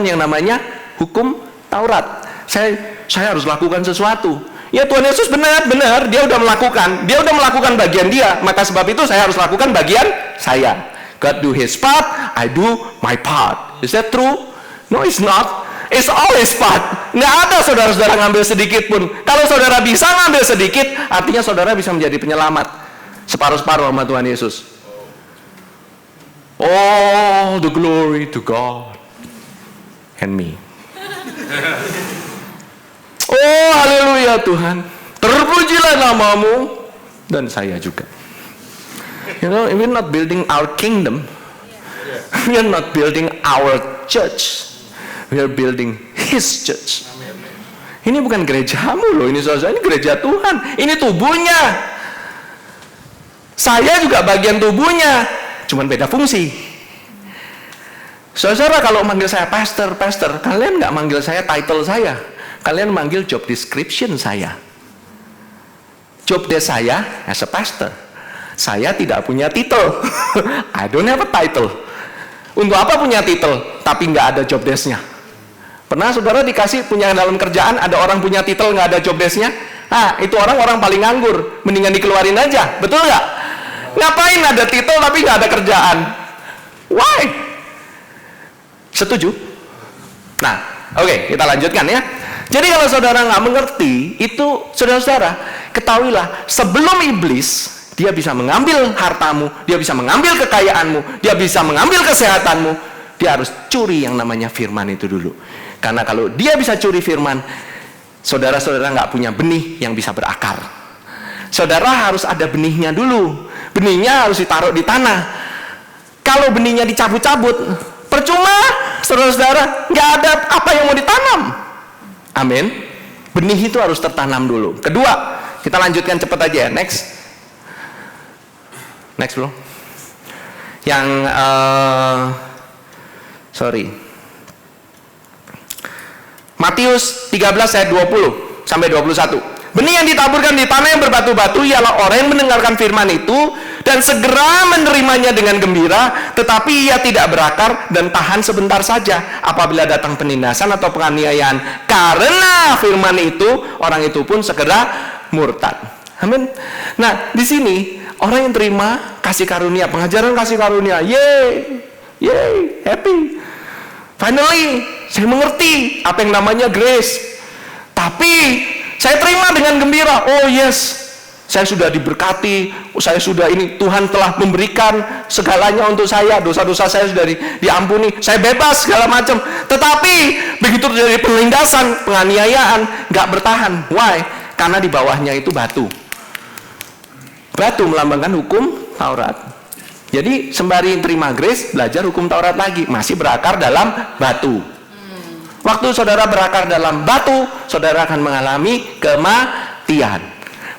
S1: yang namanya hukum Taurat. Saya harus lakukan sesuatu. Ya Tuhan Yesus benar, dia udah melakukan bagian dia. Maka sebab itu saya harus lakukan bagian saya. God do his part, I do my part. Is that true? No, it's not. It's all his part. Nggak ada saudara-saudara ngambil sedikit pun. Kalau saudara bisa ngambil sedikit, artinya saudara bisa menjadi penyelamat. Separuh-separuh sama Tuhan Yesus. All the glory to God and me. Oh haleluya Tuhan, terpujilah namamu dan saya juga. You know, we're not building our kingdom, we're not building our church, we're building His church. Ini bukan gerejamu loh, ini saudara, ini gereja Tuhan, ini tubuhnya. Saya juga bagian tubuhnya, cuman beda fungsi. Saudara kalau manggil saya pastor, kalian nggak manggil saya title saya, kalian manggil job description saya. Job desk saya as a pastor. Saya tidak punya title. I don't have a title. Untuk apa punya title tapi nggak ada job desk-nya? Pernah saudara dikasih punya dalam kerjaan, ada orang punya title nggak ada job desk-nya? Itu orang paling nganggur, mendingan dikeluarin aja, betul nggak? Ngapain ada title tapi nggak ada kerjaan? Why? Setuju? Nah, oke, kita lanjutkan ya. Jadi kalau saudara nggak mengerti, itu saudara-saudara, ketahuilah, sebelum iblis, dia bisa mengambil hartamu, dia bisa mengambil kekayaanmu, dia bisa mengambil kesehatanmu, dia harus curi yang namanya firman itu dulu. Karena kalau dia bisa curi firman, saudara-saudara nggak punya benih yang bisa berakar. Saudara harus ada benihnya dulu. Benihnya harus ditaruh di tanah. Kalau benihnya dicabut-cabut, percuma, saudara-saudara, nggak ada apa yang mau ditanam. Amin. Benih itu harus tertanam dulu. Kedua, kita lanjutkan cepat aja ya. Next bro. Yang Matius 13 ayat 20 sampai 21. Benih yang ditaburkan di tanah yang berbatu-batu ialah orang yang mendengarkan firman itu dan segera menerimanya dengan gembira, tetapi ia tidak berakar dan tahan sebentar saja apabila datang penindasan atau penganiayaan. Karena firman itu, orang itu pun segera murtad. Amin. Nah, di sini orang yang terima kasih karunia, pengajaran kasih karunia, yay, happy. Finally, saya mengerti apa yang namanya grace. Tapi saya terima dengan gembira. Oh yes, saya sudah diberkati, saya sudah ini, Tuhan telah memberikan segalanya untuk saya, dosa-dosa saya sudah diampuni, saya bebas segala macam. Tetapi begitu terjadi penindasan, penganiayaan, nggak bertahan. Why? Karena di bawahnya itu batu. Batu melambangkan hukum Taurat. Jadi sembari terima grace, belajar hukum Taurat lagi, masih berakar dalam batu. Waktu saudara berakar dalam batu, saudara akan mengalami kematian.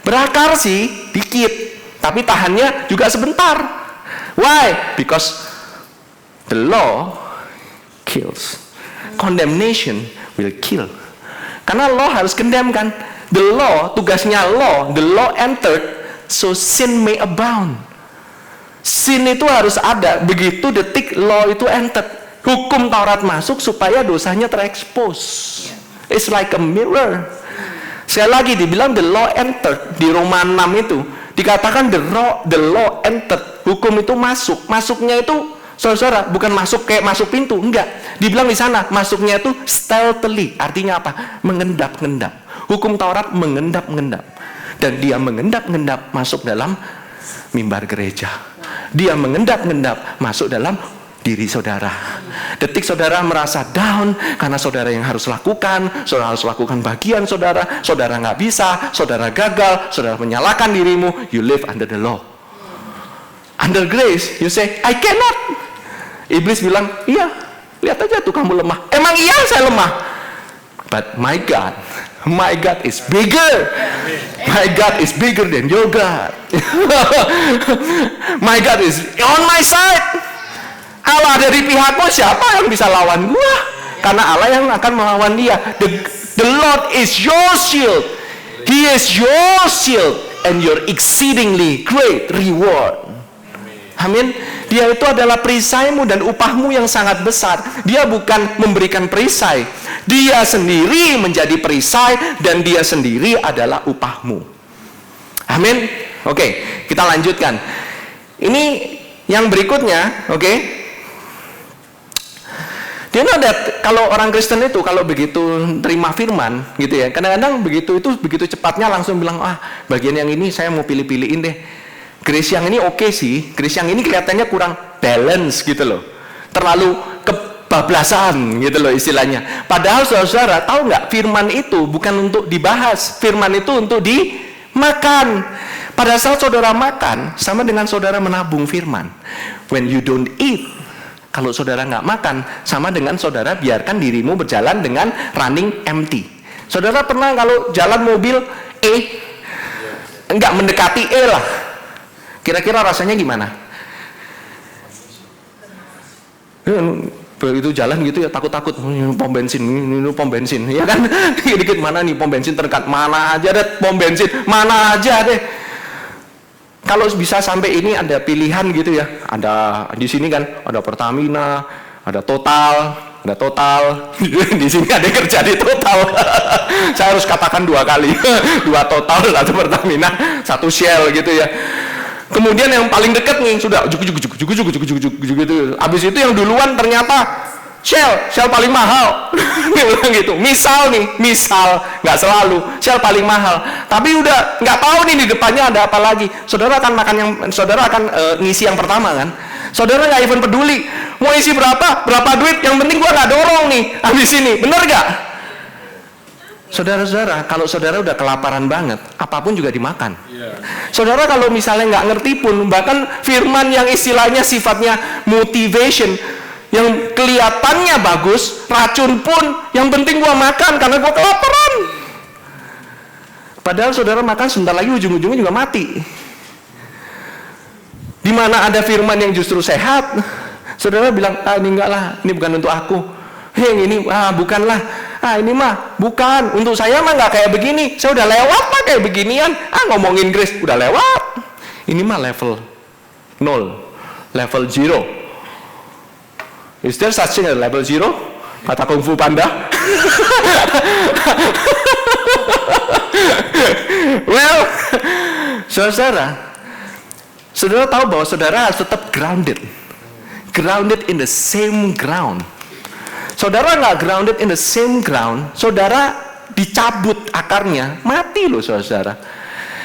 S1: Berakar sih dikit, tapi tahannya juga sebentar. Why? Because the law kills. Condemnation will kill. Karena law harus condemn kan. The law, tugasnya law, the law entered so sin may abound. Sin itu harus ada, begitu detik law itu entered. Hukum Taurat masuk supaya dosanya terekspos. It's like a mirror. Sekali lagi dibilang the law entered di Roma 6 itu. Dikatakan the law entered. Hukum itu masuk. Masuknya itu, saudara, bukan masuk kayak masuk pintu. Enggak. Dibilang di sana, masuknya itu stealthily. Artinya apa? Mengendap-endap. Hukum Taurat mengendap-endap. Dan dia mengendap-endap masuk dalam mimbar gereja. Dia mengendap-endap masuk dalam diri saudara. Detik saudara merasa down karena saudara yang harus lakukan, saudara harus lakukan bagian saudara, saudara nggak bisa, saudara gagal, saudara menyalahkan dirimu, you live under the law. Under grace, you say, I cannot. Iblis bilang, iya, lihat aja tuh kamu lemah. Emang iya saya lemah. But my God is bigger. My God is bigger than your God. My God is on my side. Allah dari pihakmu, siapa yang bisa lawan gua? Karena Allah yang akan melawan dia. The Lord is your shield. He is your shield and your exceedingly great reward. Amin. Dia itu adalah perisaimu dan upahmu yang sangat besar. Dia bukan memberikan perisai. Dia sendiri menjadi perisai dan dia sendiri adalah upahmu. Amin. Oke, kita lanjutkan. Ini yang berikutnya, oke. Dia ada, kalau orang Kristen itu kalau begitu terima firman gitu ya, kadang-kadang begitu cepatnya langsung bilang, bagian yang ini saya mau pilih-pilihin deh. Grace yang ini oke sih, grace yang ini kelihatannya kurang balance gitu loh, terlalu kebablasan gitu loh istilahnya. Padahal saudara tahu nggak, firman itu bukan untuk dibahas, firman itu untuk dimakan. Pada saat saudara makan sama dengan saudara menabung firman. When you don't eat, kalau saudara nggak makan, sama dengan saudara biarkan dirimu berjalan dengan running empty. Saudara pernah kalau jalan mobil nggak mendekati lah, kira-kira rasanya gimana? Begitu jalan gitu ya takut-takut, ini pom bensin, ya kan? Dikit mana nih pom bensin terdekat, mana aja deh pom bensin, mana aja deh. Kalau bisa sampai ini ada pilihan gitu ya, ada di sini kan ada Pertamina, ada Total, di sini ada yang kerja di Total. Saya harus katakan 2 kali, 2 Total, 1 Pertamina, 1 Shell gitu ya. Kemudian yang paling dekat nih sudah juk gitu. Habis itu yang duluan ternyata Shell paling mahal. Dia bilang gitu. Misal nggak selalu Shell paling mahal. Tapi udah nggak tahu nih di depannya ada apa lagi. Saudara akan ngisi yang pertama kan. Saudara nggak even peduli mau isi berapa duit. Yang penting gua nggak dorong nih habis ini. Bener nggak? Saudara-saudara, kalau saudara udah kelaparan banget, apapun juga dimakan. Saudara kalau misalnya nggak ngerti pun, bahkan firman yang istilahnya sifatnya motivation, yang kelihatannya bagus, racun pun, yang penting gua makan karena gua kelaparan. Padahal saudara makan sebentar lagi ujung-ujungnya juga mati. Di mana ada firman yang justru sehat, saudara bilang, ini enggak lah, ini bukan untuk aku. Yang ini, bukanlah. Ini mah bukan, untuk saya mah nggak kayak begini. Saya udah lewat mah kayak beginian. Ngomongin grace udah lewat. Ini mah level 0, level 0. Is there such thing as level 0? Kata Kung Fu Panda. Well, saudara tahu bahwa saudara harus tetap grounded in the same ground. Saudara nggak grounded in the same ground, saudara dicabut akarnya, mati loh saudara.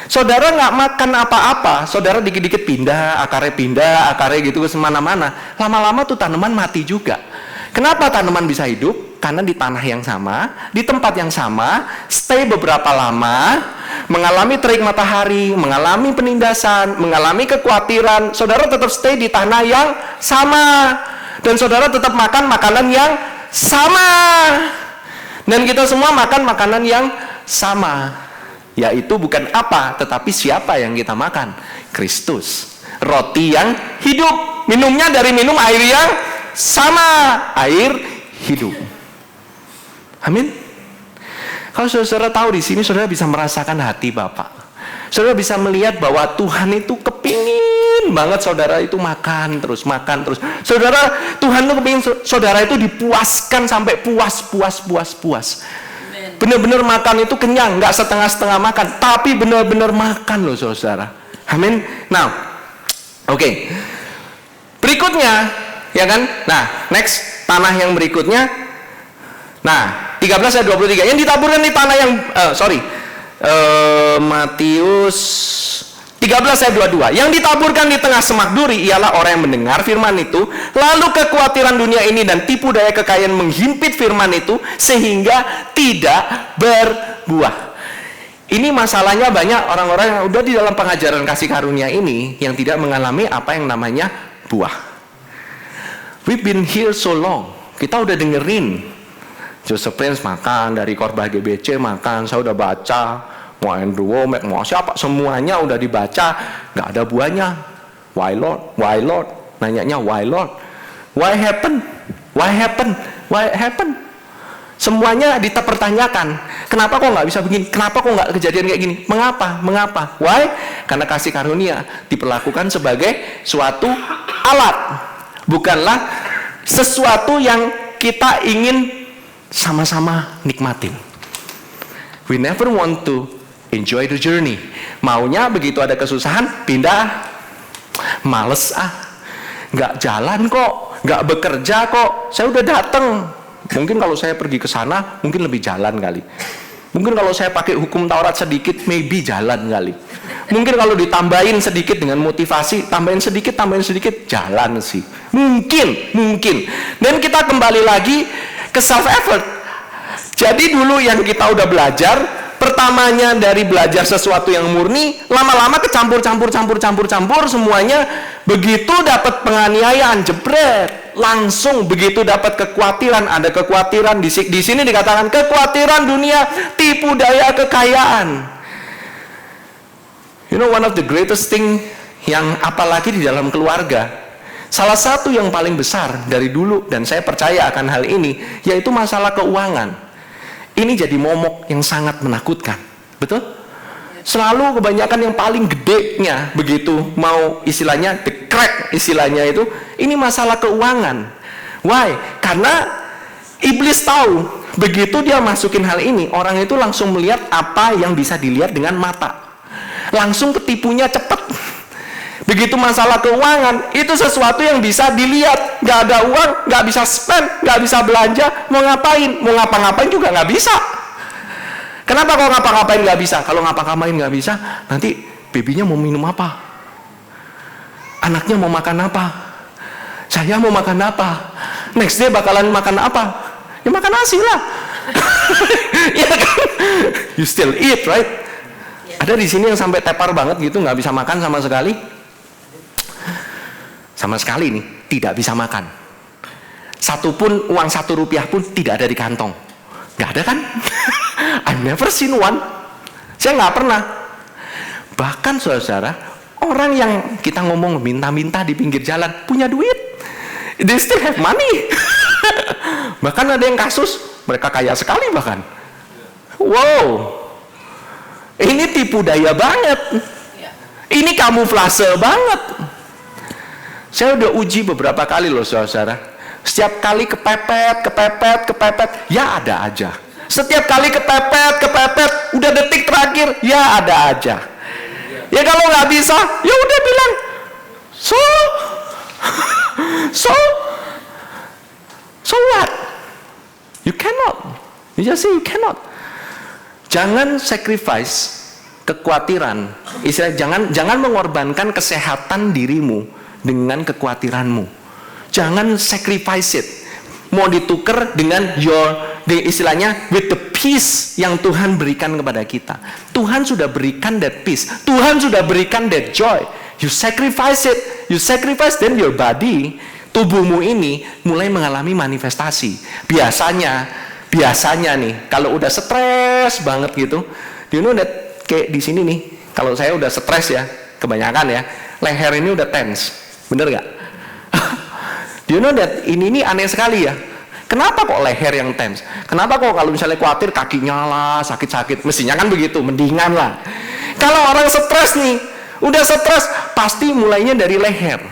S1: Saudara nggak makan apa-apa, saudara dikit-dikit akarnya gitu ke semana-mana. Lama-lama tuh tanaman mati juga. Kenapa tanaman bisa hidup? Karena di tanah yang sama, di tempat yang sama, stay beberapa lama, mengalami terik matahari, mengalami penindasan, mengalami kekhawatiran. Saudara tetap stay di tanah yang sama, dan saudara tetap makan makanan yang sama. Dan kita semua makan makanan yang sama, yaitu bukan apa, tetapi siapa yang kita makan? Kristus, roti yang hidup. Minumnya dari minum air yang sama, air hidup. Amin. Kalau saudara tahu di sini, saudara bisa merasakan hati Bapak. Saudara bisa melihat bahwa Tuhan itu kepingin banget saudara itu makan terus. Saudara, Tuhan itu kepingin saudara itu dipuaskan sampai puas. Benar-benar makan itu kenyang, nggak setengah-setengah makan, tapi benar-benar makan loh saudara. Amin. Nah, oke. Berikutnya, ya kan? Nah, next, tanah yang berikutnya. Nah, 13 ayat 23. Yang ditaburkan di tanah yang, Matius 13 ayat 22. Yang ditaburkan di tengah semak duri ialah orang yang mendengar firman itu, lalu kekhawatiran dunia ini dan tipu daya kekayaan menghimpit firman itu sehingga tidak berbuah. Ini masalahnya banyak orang-orang yang udah di dalam pengajaran kasih karunia ini yang tidak mengalami apa yang namanya buah. We've been here so long. Kita udah dengerin Joseph Prince makan, dari Khotbah GBC makan, saya udah baca, mau Andrew Wommack, mau siapa, semuanya udah dibaca, nggak ada buahnya. Why Lord? Why Lord? Nanyanya why Lord? Why happen? Why happen? Why happen? Semuanya dipertanyakan. Kenapa kok nggak bisa begini? Kenapa kok nggak kejadian kayak gini? Mengapa? Mengapa? Why? Karena kasih karunia diperlakukan sebagai suatu alat, bukanlah sesuatu yang kita ingin sama-sama nikmatin. We never want to enjoy the journey. Maunya begitu ada kesusahan, pindah. Males nggak jalan kok, nggak bekerja kok. Saya udah datang. Mungkin kalau saya pergi ke sana, mungkin lebih jalan kali. Mungkin kalau saya pakai hukum Taurat sedikit, maybe jalan kali. Mungkin kalau ditambahin sedikit dengan motivasi, tambahin sedikit, jalan sih. Mungkin. Dan kita kembali lagi ke self effort. Jadi dulu yang kita udah belajar, pertamanya dari belajar sesuatu yang murni, lama-lama kecampur semuanya. Begitu dapat penganiayaan, jebret, langsung begitu dapat kekhawatiran, ada kekhawatiran di sini dikatakan kekhawatiran dunia, tipu daya kekayaan. You know, one of the greatest thing yang apalagi di dalam keluarga, salah satu yang paling besar dari dulu, dan saya percaya akan hal ini, yaitu masalah keuangan. Ini jadi momok yang sangat menakutkan. Betul? Selalu kebanyakan yang paling gedenya, begitu mau istilahnya, the crack istilahnya itu, ini masalah keuangan. Why? Karena iblis tahu, begitu dia masukin hal ini, orang itu langsung melihat apa yang bisa dilihat dengan mata. Langsung ketipunya cepat. Begitu masalah keuangan, itu sesuatu yang bisa dilihat. Nggak ada uang, nggak bisa spend, nggak bisa belanja, mau ngapain? Mau ngapa-ngapain juga nggak bisa. Kenapa kalau ngapa-ngapain nggak bisa? Kalau ngapa-ngapain nggak bisa, nanti babynya mau minum apa? Anaknya mau makan apa? Saya mau makan apa? Next day bakalan makan apa? Ya makan nasi lah. Ya kan? You still eat, right? Ada di sini yang sampai tepar banget gitu, nggak bisa makan sama sekali. Sama sekali nih, tidak bisa makan. Satupun uang Rp1 pun tidak ada di kantong. Nggak ada kan? I've never seen one. Saya nggak pernah. Bahkan saudara, orang yang kita ngomong minta-minta di pinggir jalan, punya duit. They still have money. Bahkan ada yang kasus, mereka kaya sekali bahkan. Wow. Ini tipu daya banget. Ini kamuflase banget. Saya udah uji beberapa kali loh saudara. Setiap kali kepepet, ya ada aja. Setiap kali kepepet, udah detik terakhir, ya ada aja. Ya kalau nggak bisa, ya udah bilang, so what? You cannot. You just say you cannot. Jangan sacrifice kekhawatiran. Istilah jangan mengorbankan kesehatan dirimu dengan kekhawatiranmu. Jangan sacrifice it. Mau ditukar dengan istilahnya with the peace yang Tuhan berikan kepada kita. Tuhan sudah berikan that peace. Tuhan sudah berikan that joy. You sacrifice it. You sacrifice, then your body, tubuhmu ini mulai mengalami manifestasi. Biasanya nih, kalau udah stres banget gitu, you know that kayak di sini nih, kalau saya udah stres ya, kebanyakan ya, leher ini udah tense, bener gak? You know that ini aneh sekali ya. Kenapa kok leher yang tense? Kenapa kok kalau misalnya khawatir kakinya lah sakit-sakit? Mestinya kan begitu, mendingan lah. Kalau orang stres nih, udah stres, pasti mulainya dari leher.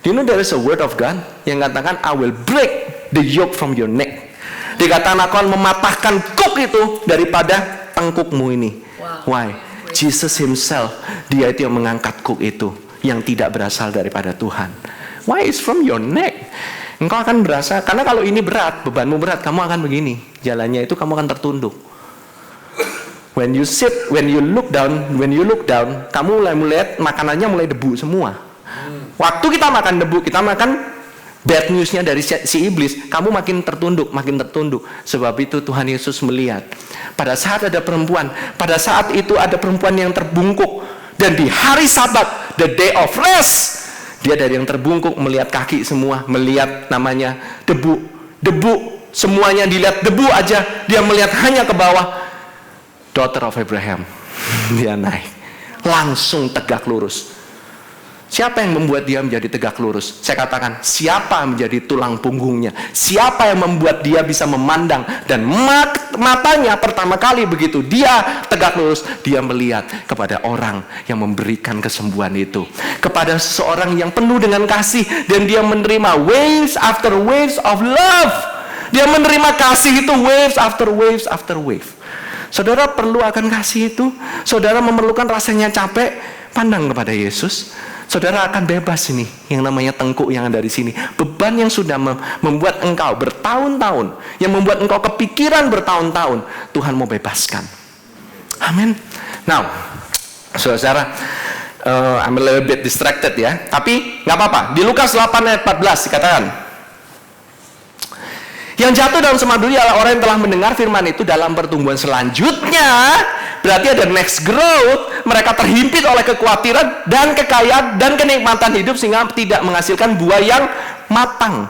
S1: Do you know there is a word of God yang katakan, I will break the yoke from your neck. Dikatakan aku akan mematahkan kuk itu daripada tengkukmu ini.
S2: Wow.
S1: Why? Jesus himself, dia itu yang mengangkat kuk itu, yang tidak berasal daripada Tuhan. Why is from your neck? Engkau akan berasa, karena kalau ini berat, bebanmu berat, kamu akan begini. Jalannya itu kamu akan tertunduk. When you sit, when you look down, kamu mulai melihat makanannya mulai debu semua. Waktu kita makan debu, kita makan bad newsnya dari si iblis, kamu makin tertunduk. Sebab itu Tuhan Yesus melihat, pada saat ada perempuan, pada saat itu ada perempuan yang terbungkuk, dan di hari Sabat, the day of rest, dia dari yang terbungkuk melihat kaki semua, melihat namanya debu, semuanya dilihat debu aja, dia melihat hanya ke bawah. Daughter of Abraham, dia naik, langsung tegak lurus. Siapa yang membuat dia menjadi tegak lurus? Saya katakan, siapa yang menjadi tulang punggungnya? Siapa yang membuat dia bisa memandang? Dan matanya pertama kali begitu dia tegak lurus, dia melihat kepada orang yang memberikan kesembuhan itu, kepada seseorang yang penuh dengan kasih, dan dia menerima waves after waves of love. Dia menerima kasih itu waves after waves after wave. Saudara perlu akan kasih itu. Saudara memerlukan rasanya capek, pandang kepada Yesus. Saudara akan bebas ini, yang namanya tengkuk yang ada di sini. Beban yang sudah membuat engkau bertahun-tahun, yang membuat engkau kepikiran bertahun-tahun, Tuhan mau bebaskan. Amin. Now, saudara, I'm a little bit distracted ya, tapi nggak apa-apa. Di Lukas 8 ayat 14 dikatakan, yang jatuh dalam semadu adalah orang yang telah mendengar firman itu dalam pertumbuhan selanjutnya. Berarti ada next growth. Mereka terhimpit oleh kekhawatiran dan kekayaan dan kenikmatan hidup sehingga tidak menghasilkan buah yang matang.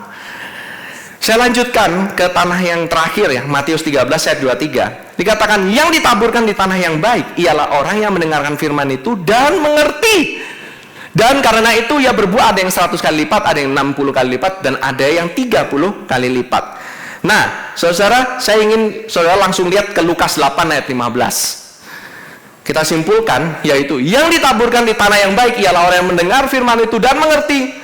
S1: Saya lanjutkan ke tanah yang terakhir ya, Matius 13 ayat 23. Dikatakan yang ditaburkan di tanah yang baik ialah orang yang mendengarkan firman itu dan mengerti. Dan karena itu ia berbuah, ada yang 100 kali lipat, ada yang 60 kali lipat, dan ada yang 30 kali lipat. Nah, saudara, saya ingin saudara langsung lihat ke Lukas 8 ayat 15. Kita simpulkan, yaitu yang ditaburkan di tanah yang baik ialah orang yang mendengar firman itu dan mengerti.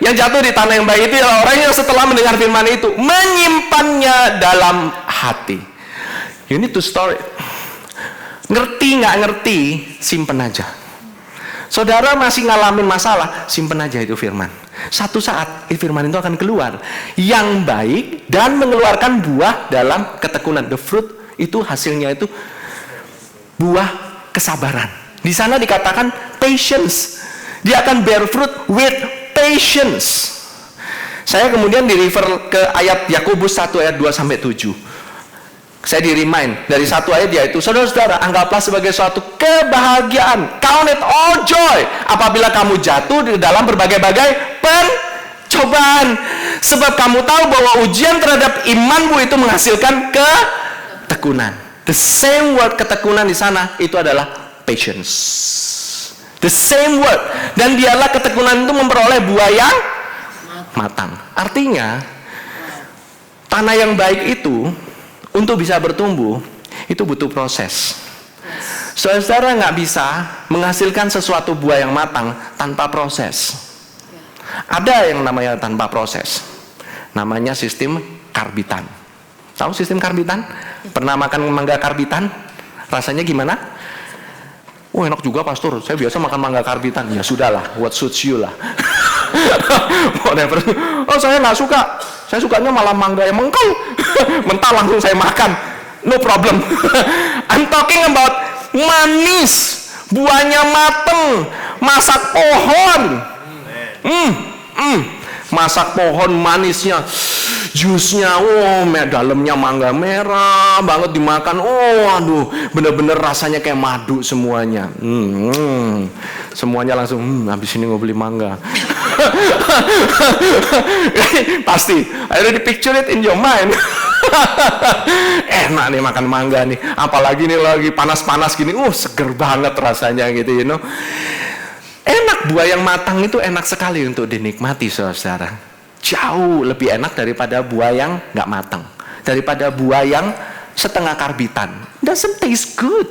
S1: Yang jatuh di tanah yang baik itu ialah orang yang setelah mendengar firman itu menyimpannya dalam hati. You need to store it. Ngerti nggak ngerti, simpen aja. Saudara masih ngalamin masalah, simpen aja itu firman. Satu saat firman itu akan keluar yang baik dan mengeluarkan buah dalam ketekunan. The fruit itu hasilnya itu buah kesabaran. Di sana dikatakan patience. Dia akan bear fruit with patience. Saya kemudian di-refer ke ayat Yakobus 1 ayat 2 sampai 7. Saya di-remind dari satu ayat, yaitu saudara-saudara, anggaplah sebagai suatu kebahagiaan, count it all joy apabila kamu jatuh di dalam berbagai-bagai pencobaan, sebab kamu tahu bahwa ujian terhadap imanmu itu menghasilkan ketekunan. The same word ketekunan di sana itu adalah patience. The same word. Dan dialah ketekunan itu memperoleh buah yang matang. Artinya tanah yang baik itu untuk bisa bertumbuh itu butuh proses. Saudara nggak bisa menghasilkan sesuatu buah yang matang tanpa proses. Ada yang namanya tanpa proses. Namanya sistem karbitan. Tahu sistem karbitan? Pernah makan mangga karbitan? Rasanya gimana? Oh, enak juga pastor. Saya biasa makan mangga karbitan. Ya sudahlah, what suits you lah. Whatever. Oh, saya nggak suka. Saya sukanya malah mangga yang mengkel. Mentah langsung saya makan. No problem. I'm talking about manis. Buahnya mateng. Masak pohon. Masak pohon manisnya, jusnya, dalamnya mangga merah banget dimakan. Bener-bener rasanya kayak madu semuanya. Semuanya langsung, habis ini mau beli mangga. Pasti, I already picture it in your mind. Enak nih makan mangga nih, apalagi nih lagi panas-panas gini, seger banget rasanya gitu, you know. Enak, buah yang matang itu enak sekali untuk dinikmati, saudara. jauh lebih enak daripada buah yang nggak matang, daripada buah yang setengah karbitan. Doesn't taste good.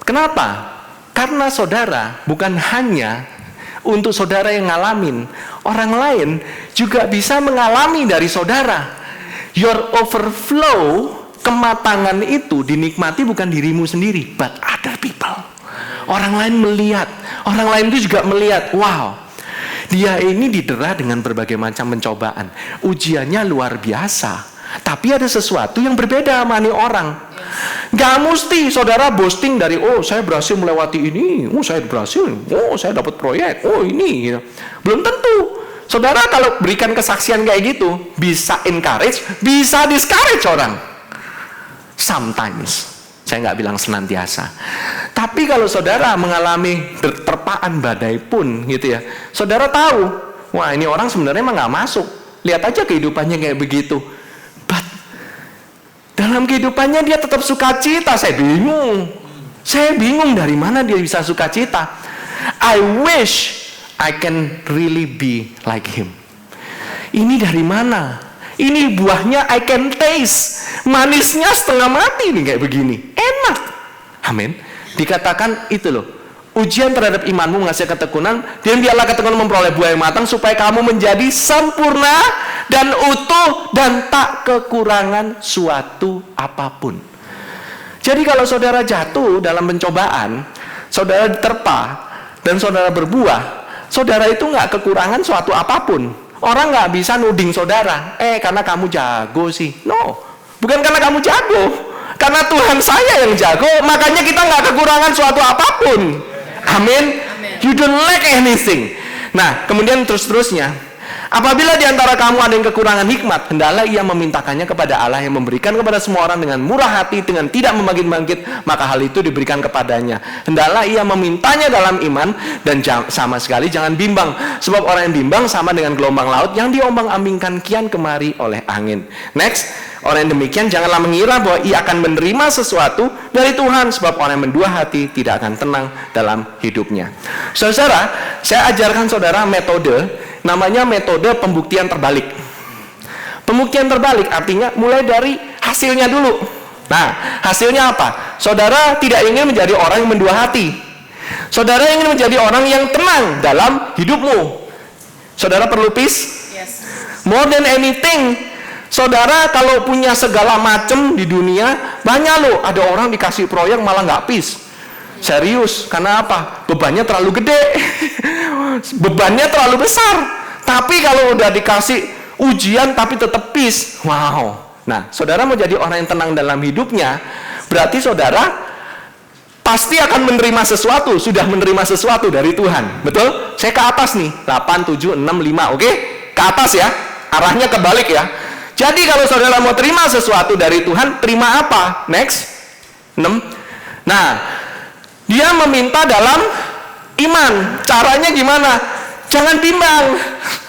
S1: Kenapa? Karena saudara bukan hanya untuk saudara yang ngalamin, orang lain juga bisa mengalami dari saudara. Your overflow, kematangan itu dinikmati bukan dirimu sendiri, but other people. Orang lain melihat, orang lain itu juga melihat, wow, dia ini didera dengan berbagai macam pencobaan. Ujiannya luar biasa. Tapi ada sesuatu yang berbeda sama nih orang. Gak mesti saudara boasting dari, oh saya berhasil melewati ini, oh saya berhasil, oh saya dapat proyek, oh ini gitu. Belum tentu. Saudara kalau berikan kesaksian kayak gitu, bisa encourage, bisa discourage orang. Sometimes. Saya nggak bilang senantiasa. Tapi kalau saudara mengalami terpaan badai pun gitu ya, saudara tahu, wah ini orang sebenarnya emang nggak masuk. Lihat aja kehidupannya kayak begitu. But dalam kehidupannya dia tetap sukacita. Saya bingung dari mana dia bisa sukacita. I wish I can really be like him. Ini dari mana? Ini buahnya I can taste. Manisnya setengah mati nih kayak begini. Enak. Amin. Dikatakan itu loh. Ujian terhadap imanmu menghasilkan ketekunan, dan biarlah ketekunan memperoleh buah yang matang supaya kamu menjadi sempurna dan utuh dan tak kekurangan suatu apapun. Jadi kalau saudara jatuh dalam pencobaan, saudara diterpa dan saudara berbuah, saudara itu nggak kekurangan suatu apapun. Orang nggak bisa nuding saudara, karena kamu jago sih. No, bukan karena kamu jago. Karena Tuhan saya yang jago, makanya kita nggak kekurangan suatu apapun. Amin. You don't lack anything. Nah, kemudian terus-terusnya, apabila di antara kamu ada yang kekurangan hikmat, hendaklah ia memintakannya kepada Allah yang memberikan kepada semua orang dengan murah hati, dengan tidak membangkit-bangkit, maka hal itu diberikan kepadanya. Hendaklah ia memintanya dalam iman, dan sama sekali jangan bimbang, sebab orang yang bimbang sama dengan gelombang laut yang diombang-ambingkan kian kemari oleh angin. Next. Orang yang demikian janganlah mengira bahwa ia akan menerima sesuatu dari Tuhan, sebab orang yang mendua hati tidak akan tenang dalam hidupnya. Saudara, saya ajarkan saudara metode, namanya metode pembuktian terbalik. Pembuktian terbalik artinya mulai dari hasilnya dulu. Nah, hasilnya apa? Saudara tidak ingin menjadi orang yang mendua hati. Saudara ingin menjadi orang yang tenang dalam hidupmu. Saudara perlu peace?
S2: Yes.
S1: More than anything. Saudara kalau punya segala macam di dunia, banyak loh, ada orang dikasih proyek malah nggak peace. Serius, karena apa? Bebannya terlalu gede. Bebannya terlalu besar. Tapi kalau udah dikasih ujian tapi tetap peace, wow. Nah, saudara mau jadi orang yang tenang dalam hidupnya, berarti saudara pasti akan menerima sesuatu, sudah menerima sesuatu dari Tuhan. Betul? Saya ke atas nih, 8, 7, 6, 5, oke? Ke atas ya, arahnya kebalik ya. Jadi kalau saudara mau terima sesuatu dari Tuhan, terima apa? Next. 6. Nah, dia meminta dalam iman. Caranya gimana? Jangan bimbang.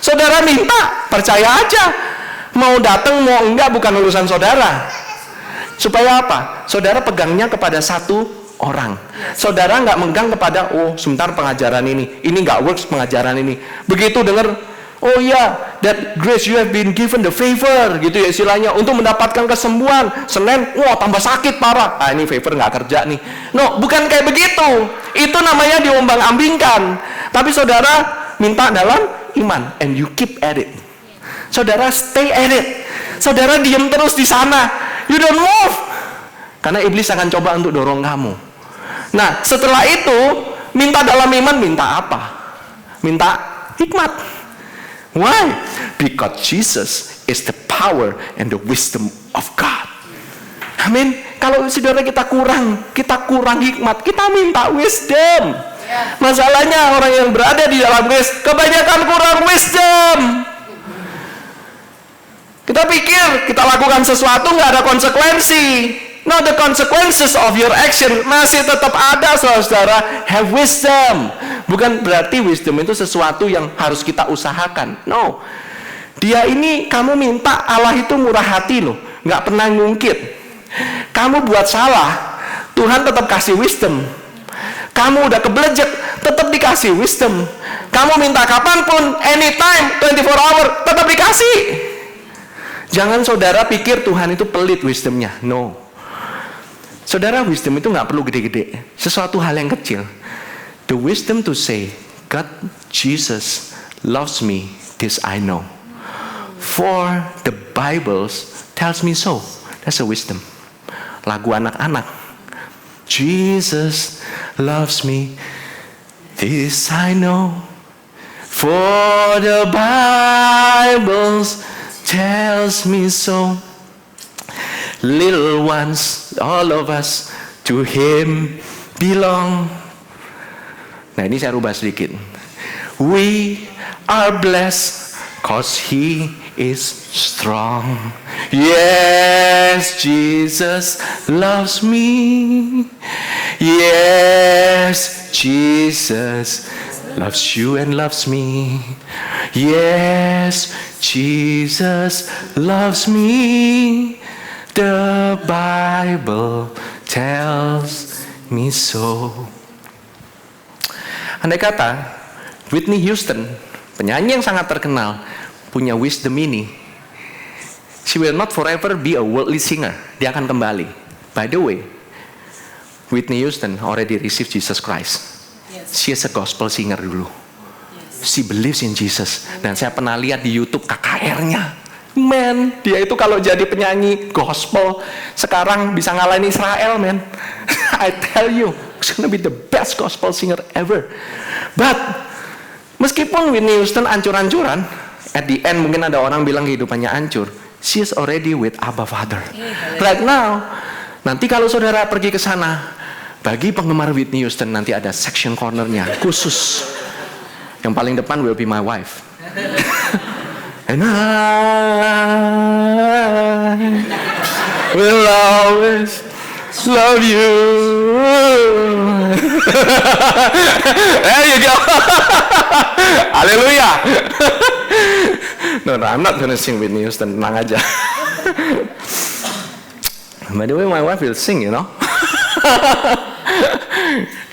S1: Saudara minta, percaya aja. Mau datang, mau enggak, bukan urusan saudara. Supaya apa? Saudara pegangnya kepada satu orang. Saudara nggak megang kepada, oh sebentar pengajaran ini nggak works pengajaran ini. Begitu dengar, oh ya, that grace you have been given the favor, gitu ya istilahnya, untuk mendapatkan kesembuhan. Senin, wah tambah sakit parah. Ah ini favor nggak kerja nih. No, bukan kayak begitu. Itu namanya diombang-ambingkan. Tapi saudara minta dalam iman, and you keep at it. Saudara stay at it. Saudara diam terus di sana. You don't move. Karena iblis akan coba untuk dorong kamu. Nah, setelah itu minta dalam iman, minta apa? Minta hikmat. Why? Because Jesus is the power and the wisdom of God. Amin. Kalau saudara kita kurang hikmat, kita minta wisdom. Masalahnya orang yang berada di dalam grace kebanyakan kurang wisdom. Kita pikir kita lakukan sesuatu nggak ada konsekuensi. No, the consequences of your action masih tetap ada, saudara. Have wisdom. Bukan berarti wisdom itu sesuatu yang harus kita usahakan. No. Dia ini, kamu minta, Allah itu murah hati loh. Nggak pernah ngungkit. Kamu buat salah, Tuhan tetap kasih wisdom. Kamu udah keblejek, tetap dikasih wisdom. Kamu minta kapanpun, anytime, 24 hour, tetap dikasih. Jangan saudara pikir Tuhan itu pelit wisdomnya. No. Saudara, wisdom itu nggak perlu gede-gede. Sesuatu hal yang kecil. The wisdom to say, God, Jesus loves me, this I know. For the Bible tells me so. That's a wisdom. Lagu anak-anak. Jesus loves me, this I know. For the Bible tells me so. Little ones, all of us, to Him belong. Nah, ini saya rubah sedikit. We are blessed, 'cause He is strong. Yes, Jesus loves me. Yes, Jesus loves you and loves me. Yes, Jesus loves me. The Bible tells me so. Andai kata Whitney Houston, penyanyi yang sangat terkenal, punya wisdom ini, she will not forever be a worldly singer. Dia akan kembali. By the way, Whitney Houston already received Jesus Christ. She is a gospel singer dulu. She believes in Jesus. Dan saya pernah lihat di YouTube KKR-nya. Man, dia itu kalau jadi penyanyi gospel sekarang bisa ngalahin Israel, man. I tell you, it's gonna be the best gospel singer ever. But meskipun Whitney Houston ancur-ancuran, at the end mungkin ada orang bilang kehidupannya hancur. She is already with Abba Father. Right now, nanti kalau saudara pergi ke sana, bagi penggemar Whitney Houston nanti ada section cornernya khusus. Yang paling depan will be my wife. And I will always love you. There you go. Haleluya. No, I'm not gonna sing Whitney Houston. Tenang aja. By the way, my wife will sing, you know.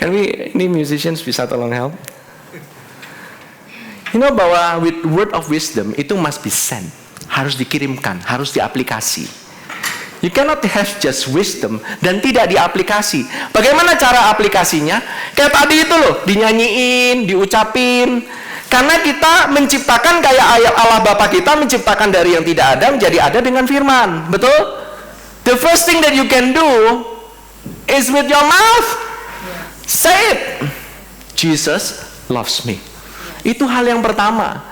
S1: Can we, ini musicians bisa tolong help? You know bahwa with word of wisdom itu must be sent, harus dikirimkan, harus diaplikasi. You cannot have just wisdom dan tidak diaplikasi. Bagaimana cara aplikasinya? Kayak tadi itu loh, dinyanyiin, diucapin. Karena kita menciptakan kayak ayat Allah Bapa kita menciptakan dari yang tidak ada menjadi ada dengan firman. Betul? The first thing that you can do is with your mouth. Say it. Jesus loves me. Itu hal yang pertama.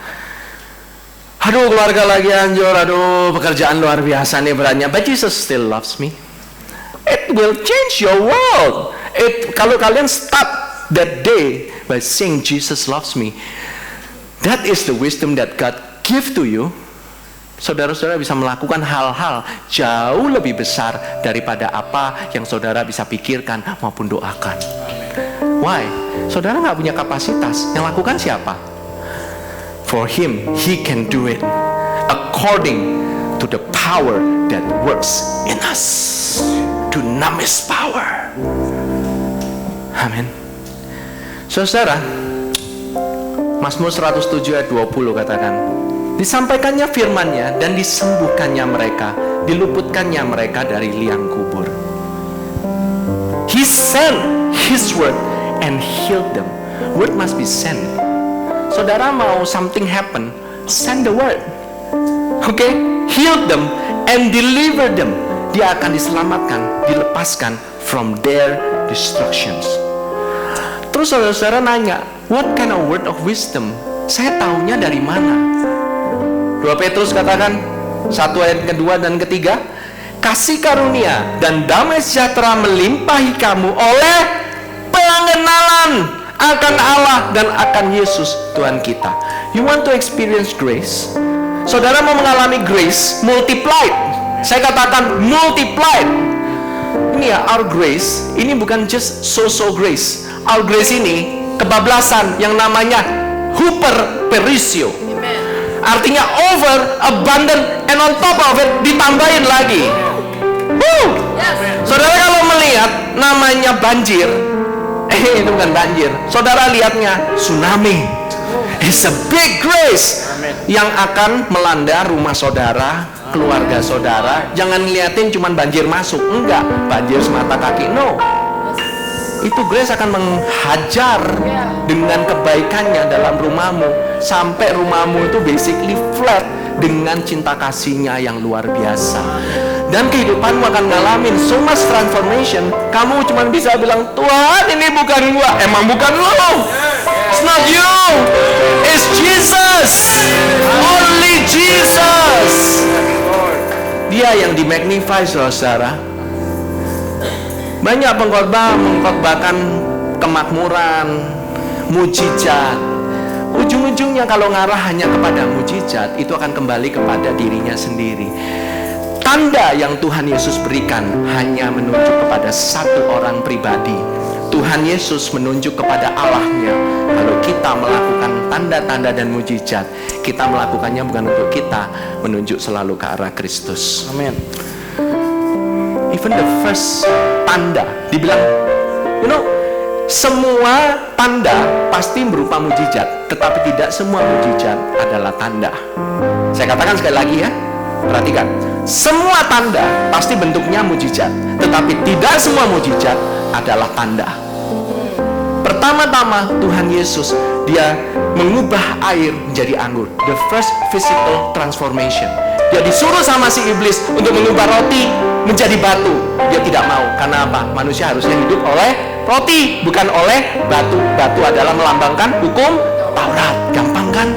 S1: Aduh, keluarga lagi hancur, aduh, pekerjaan luar biasa nih beratnya. But Jesus still loves me. It will change your world. Kalau kalian start that day by saying Jesus loves me, that is the wisdom that God give to you. Saudara-saudara bisa melakukan hal-hal jauh lebih besar daripada apa yang saudara bisa pikirkan maupun doakan. Why? Saudara nggak punya kapasitas. Yang lakukan siapa? For Him, He can do it according to the power that works in us. Dunamis power. Amin. Saudara, Mazmur 107 ayat 20 katakan, disampaikannya firman-Nya dan disembuhkannya mereka, diluputkannya mereka dari liang kubur. He sent His word and healed them. Word must be sent. Saudara mau something happen, send the word. Okay? Heal them and deliver them. Dia akan diselamatkan, dilepaskan from their destructions. Terus saudara-saudara nanya, what kind of word of wisdom? Saya tahunya dari mana? 2 Petrus katakan 1 ayat kedua dan ketiga, kasih karunia dan damai sejahtera melimpahi kamu oleh pengenalan akan Allah dan akan Yesus Tuhan kita. You want to experience grace? Saudara mau mengalami grace multiplied. Saya katakan multiplied. Ini ya, our grace ini bukan just so-so grace. Our grace ini kebablasan yang namanya hyper perisio. Artinya over, abundant, and on top of it ditambahin lagi. Saudara kalau melihat namanya banjir, Itu bukan banjir. Saudara lihatnya tsunami. It's a big grace yang akan melanda rumah saudara, keluarga saudara. Jangan liatin cuman banjir masuk, enggak, banjir semata kaki, no. Itu grace akan menghajar dengan kebaikannya dalam rumahmu, sampai rumahmu itu basically flat dengan cinta kasihnya yang luar biasa. Dan kehidupanmu akan ngalamin so much transformation. Kamu cuma bisa bilang, Tuhan ini bukan gua. Emang bukan lo. It's not you. It's Jesus. Only Jesus. Dia yang di-magnify, saudara. Banyak pengkhotbah mengkhotbahkan kemakmuran, mujizat. Ujung-ujungnya kalau ngarah hanya kepada mujizat, itu akan kembali kepada dirinya sendiri. Tanda yang Tuhan Yesus berikan hanya menunjuk kepada satu orang pribadi. Tuhan Yesus menunjuk kepada Allahnya. Kalau kita melakukan tanda-tanda dan mujizat, kita melakukannya bukan untuk kita, menunjuk selalu ke arah Kristus.
S3: Amin.
S1: Even the first tanda, dibilang, semua tanda pasti berupa mujizat, tetapi tidak semua mujizat adalah tanda. Saya katakan sekali lagi ya, perhatikan. Semua tanda pasti bentuknya mujizat, tetapi tidak semua mujizat adalah tanda. Pertama-tama Tuhan Yesus, dia mengubah air menjadi anggur. The first physical transformation. Dia disuruh sama si iblis untuk mengubah roti menjadi batu. Dia tidak mau. Karena apa? Manusia harusnya hidup oleh roti, bukan oleh batu. Batu adalah melambangkan hukum Taurat. Gampang kan?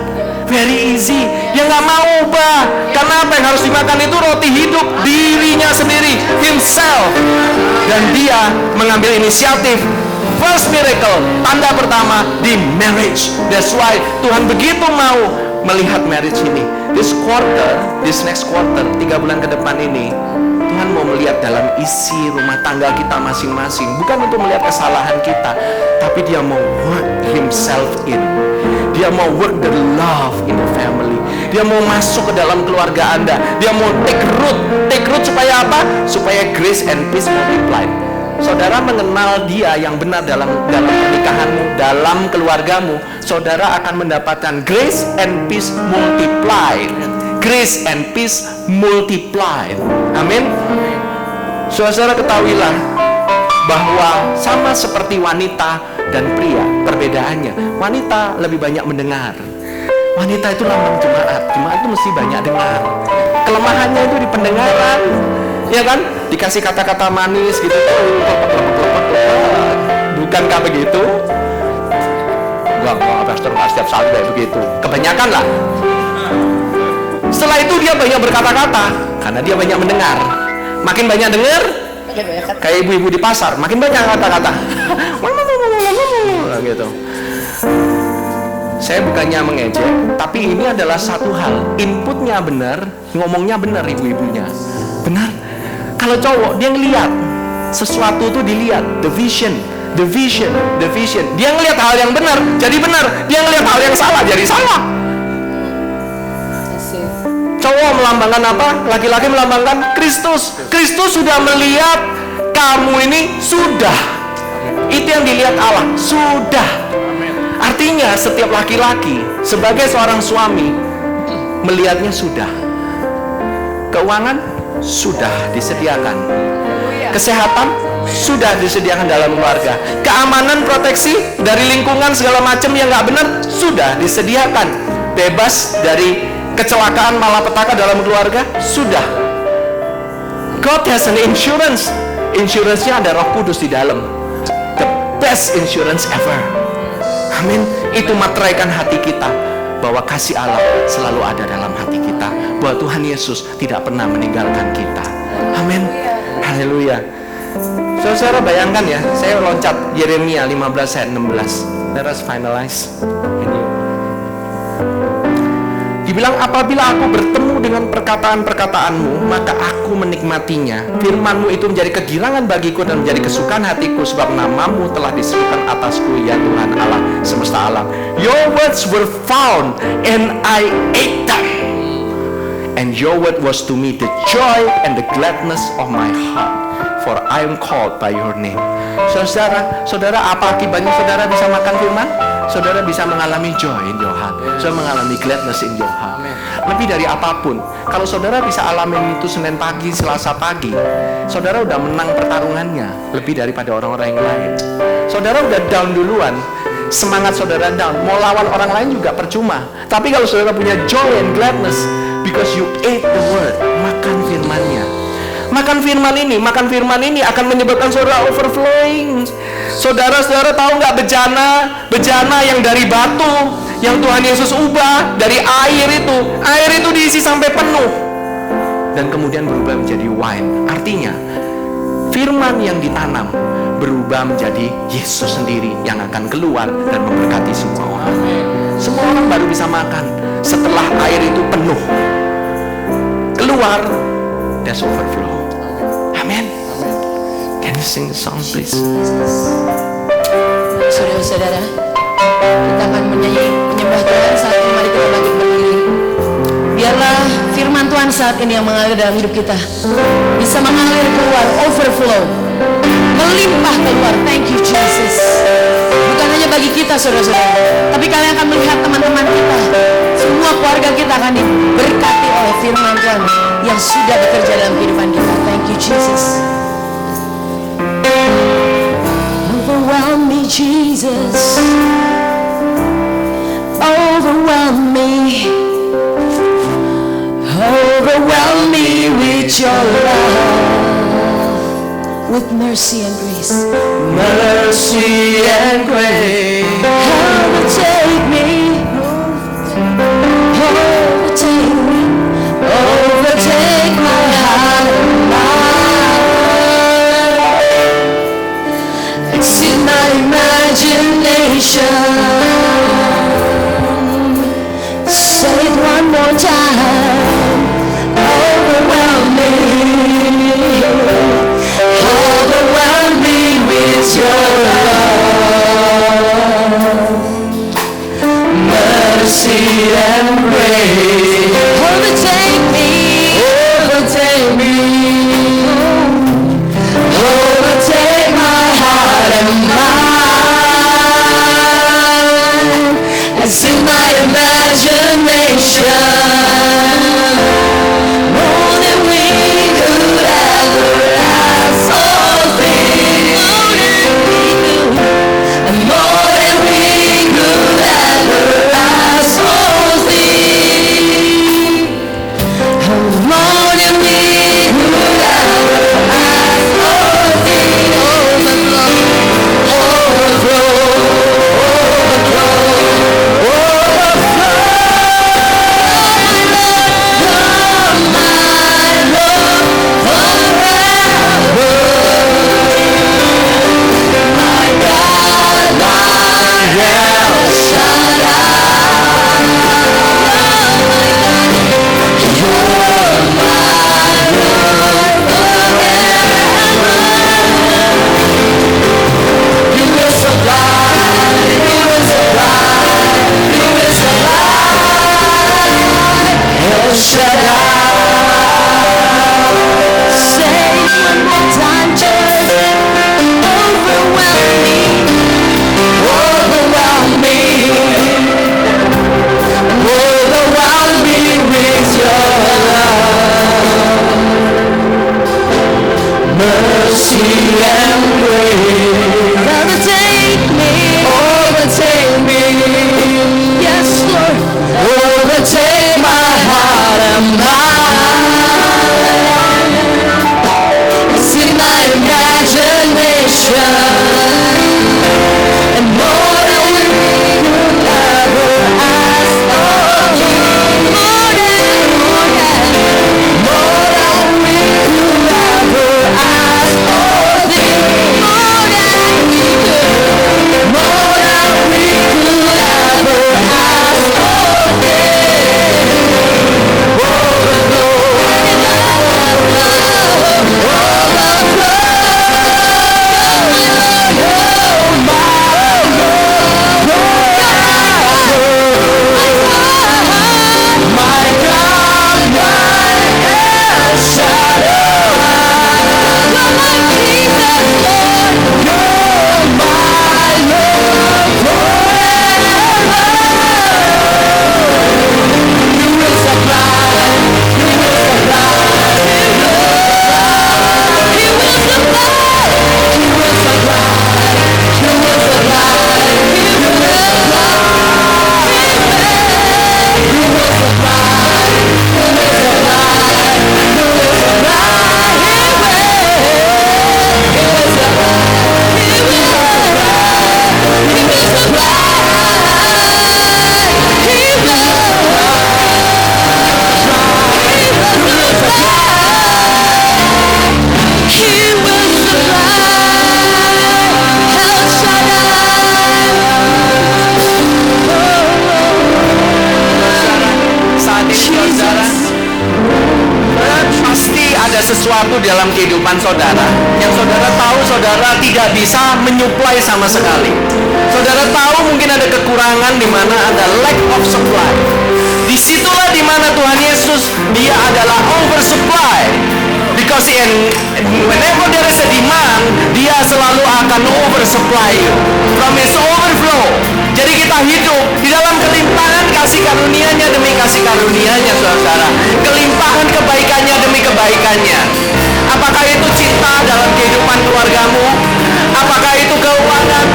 S1: Very easy. Dia nggak mau ubah. Karena apa yang harus dimakan itu roti hidup, dirinya sendiri, himself. Dan dia mengambil inisiatif. First miracle, tanda pertama di marriage. That's why Tuhan begitu mau melihat marriage ini. This next quarter, 3 bulan ke depan ini, Tuhan mau melihat dalam isi rumah tangga kita masing-masing. Bukan untuk melihat kesalahan kita, tapi dia mau work himself in. Dia mau work the love in the family. Dia mau masuk ke dalam keluarga Anda. Dia mau take root. Take root supaya apa? Supaya grace and peace multiplied. Saudara mengenal dia yang benar dalam pernikahanmu, dalam keluargamu, saudara akan mendapatkan grace and peace multiplied. Grace and peace multiplied. Amin. Saudara ketahuilah bahwa sama seperti wanita dan pria, perbedaannya. Wanita lebih banyak mendengar. Wanita itu lambang jemaat. Jemaat itu mesti banyak dengar. Kelemahannya itu di pendengaran. Ya kan? Dikasih kata-kata manis gitu. Bukankah begitu? Enggak, pastor nggak setiap saat kayak begitu. Kebanyakan lah. Setelah itu dia banyak berkata-kata karena dia banyak mendengar. Makin banyak dengar, kayak ibu-ibu di pasar, makin banyak kata-kata. Gitu. Saya bukannya mengejek, tapi ini adalah satu hal. Inputnya benar, ngomongnya benar ibu-ibunya. Benar. Kalau cowok dia ngelihat sesuatu itu dilihat, the vision. Dia ngelihat hal yang benar, jadi benar. Dia ngelihat hal yang salah, jadi salah. Cowok melambangkan apa? Laki-laki melambangkan Kristus. Kristus sudah melihat kamu ini sudah. Itu yang dilihat Allah, sudah. Artinya setiap laki-laki sebagai seorang suami melihatnya sudah. Keuangan sudah disediakan. Kesehatan sudah disediakan dalam keluarga. Keamanan, proteksi dari lingkungan segala macam yang nggak benar sudah disediakan. Bebas dari kecelakaan malapetaka dalam keluarga sudah. God has an insurance. Insurance-nya ada Roh Kudus di dalam. The best insurance ever. Amin. Itu materaikan hati kita bahwa kasih Allah selalu ada dalam hati kita, bahwa Tuhan Yesus tidak pernah meninggalkan kita. Amin. Haleluya. Saudara bayangkan ya, saya loncat Yeremia 15 ayat 16. Let us finalize. Dibilang, apabila aku bertemu dengan perkataan-perkataanmu, maka aku menikmatinya. Firmanmu itu menjadi kegirangan bagiku dan menjadi kesukaan hatiku, sebab namamu telah disebutkan atasku, ya Tuhan Allah semesta alam. Your words were found and I ate them, and your word was to me the joy and the gladness of my heart. for I am called by your name. Saudara, apa akibatnya saudara bisa makan firman? Saudara bisa mengalami joy in your heart. Saudara mengalami gladness in your heart. Lebih dari apapun, kalau saudara bisa alamin itu Senin pagi, Selasa pagi, saudara udah menang pertarungannya lebih daripada orang-orang yang lain. Saudara udah down duluan, semangat saudara down, mau lawan orang lain juga percuma. Tapi kalau saudara punya joy and gladness because you ate the word, makan firman-Nya. Makan firman ini akan menyebabkan saudara overflowing. Saudara tahu nggak bejana yang dari batu yang Tuhan Yesus ubah dari air itu diisi sampai penuh dan kemudian berubah menjadi wine. Artinya firman yang ditanam berubah menjadi Yesus sendiri yang akan keluar dan memberkati semua orang. Semua orang baru bisa makan setelah air itu penuh. Keluar, there's overflow. Amen. Can you sing the song please?
S3: Saudara-saudara, kita akan menyembah Tuhan saat ini. Mari kita bangkit berdiri. Biarlah firman Tuhan saat ini yang mengalir dalam hidup kita bisa mengalir keluar, overflow, melimpah keluar. Thank you Jesus. Bukan hanya bagi kita saudara-saudara, tapi kalian akan melihat teman-teman kita, semua keluarga kita akan diberkati oleh firman Tuhan yang sudah bekerja dalam kehidupan kita. Thank you Jesus. Overwhelm me Jesus, overwhelm me, overwhelm me with your love, with mercy and grace.
S1: Mercy and grace
S3: Overtake me, overtake me, overtake my heart and mind. Exceed my imagination. Say it one more time. Overwhelm me, overwhelm me with your love, mercy and grace. Overtake me, overtake me, overtake my heart and mind.
S1: sesuatu dalam kehidupan saudara yang saudara tahu saudara tidak bisa menyuplai sama sekali. Saudara tahu mungkin ada kekurangan di mana ada lack of supply. Disitulah di mana Tuhan Yesus dia adalah oversupply. Because whenever there is a demand, dia selalu akan oversupply you from his overflow. Jadi kita hidup di dalam kelimpahan kasih karunia-Nya demi kasih karunia-Nya, saudara. Kelimpahan kebaikannya demi kebaikannya. Apakah itu cinta dalam kehidupan keluargamu? Apakah itu keuangan?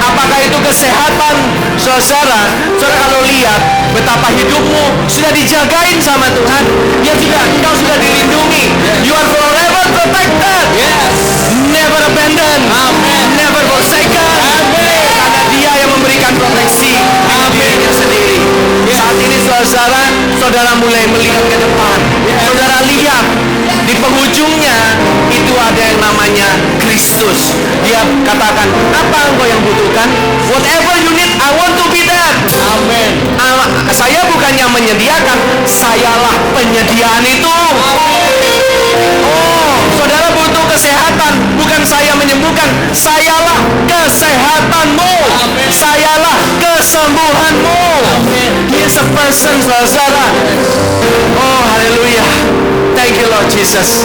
S1: Apakah itu kesehatan? Saudara kalau lihat betapa hidupmu sudah dijagain sama Tuhan, ya sudah, engkau sudah dilindungi. You are forever protected. Yes. Never abandoned. Amen. Never forsaken. Amen. Karena dia yang memberikan proteksi dirinya sendiri. Saat ini saudara mulai melihat ke depan. Saudara lihat di penghujungnya itu ada yang namanya Kristus. Dia katakan, apa engkau yang butuhkan? Whatever you need, I want to be that. Amen. Saya bukannya menyediakan, sayalah penyediaan itu. Oh, saudara butuh kesehatan, bukan saya menyembuhkan, sayalah kesehatanmu. Sayalah kesembuhanmu. He is a person, saudara. Oh, haleluya. Thank you, Lord Jesus.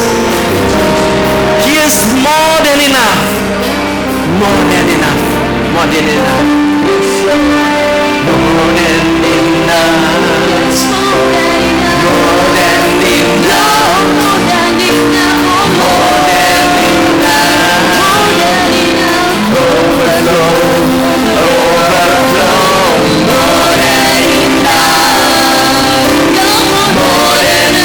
S1: He is more than enough. More than enough. More than enough. More than enough. More than enough. More than enough. More than enough. Overflow. Overflow. More than enough. More than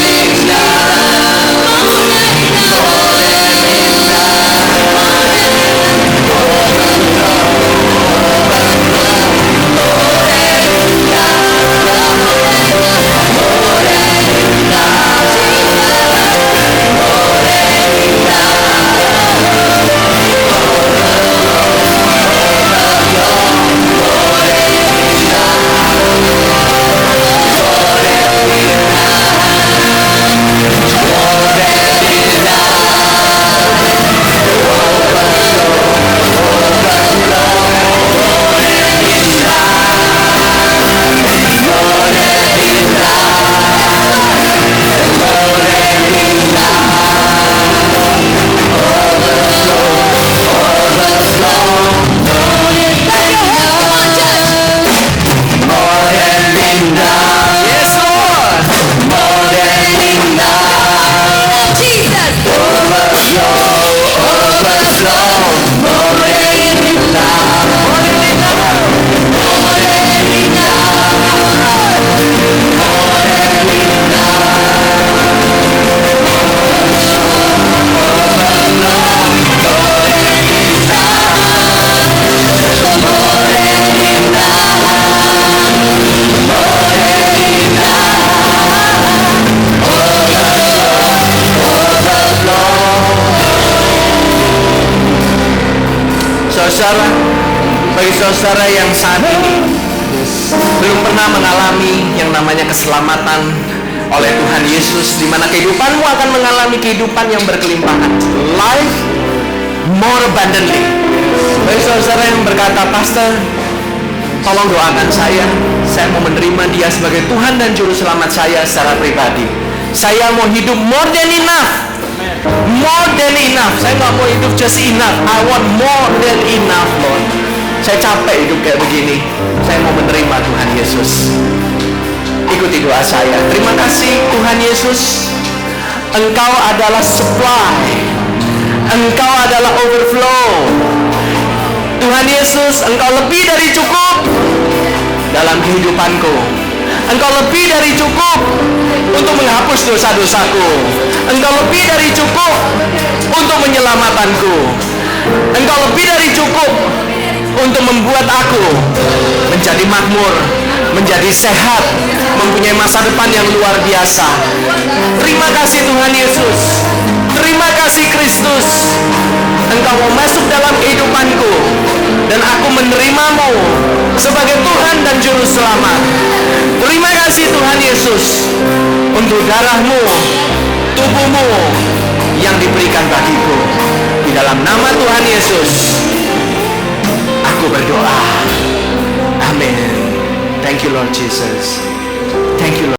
S1: saudara, bagi saudara yang saat ini belum pernah mengalami yang namanya keselamatan oleh Tuhan Yesus, di mana kehidupanmu akan mengalami kehidupan yang berkelimpahan, life more abundantly. Bagi saudara yang berkata, Pastor, tolong doakan saya mau menerima dia sebagai Tuhan dan Juru Selamat saya secara pribadi. Saya mau hidup more than enough. More than enough. Saya nggak mau hidup just enough. I want more than enough, Lord. Saya capek hidup kayak begini. Saya mau menerima Tuhan Yesus. Ikuti doa saya. Terima kasih Tuhan Yesus. Engkau adalah supply. Engkau adalah overflow. Tuhan Yesus, Engkau lebih dari cukup dalam kehidupanku. Engkau lebih dari cukup untuk menghapus dosa-dosaku. Engkau lebih dari cukup untuk menyelamatkanku. Engkau lebih dari cukup untuk membuat aku menjadi makmur, menjadi sehat, mempunyai masa depan yang luar biasa. Terima kasih Tuhan Yesus. Terima kasih Kristus. Engkau mau masuk dalam kehidupanku dan aku menerimamu sebagai Tuhan dan Juru Selamat. Terima kasih Tuhan Yesus untuk darahmu, tubuhmu yang yang diberikan bagiku. Di dalam nama Tuhan Yesus aku berdoa. Amin. Thank you Lord Jesus.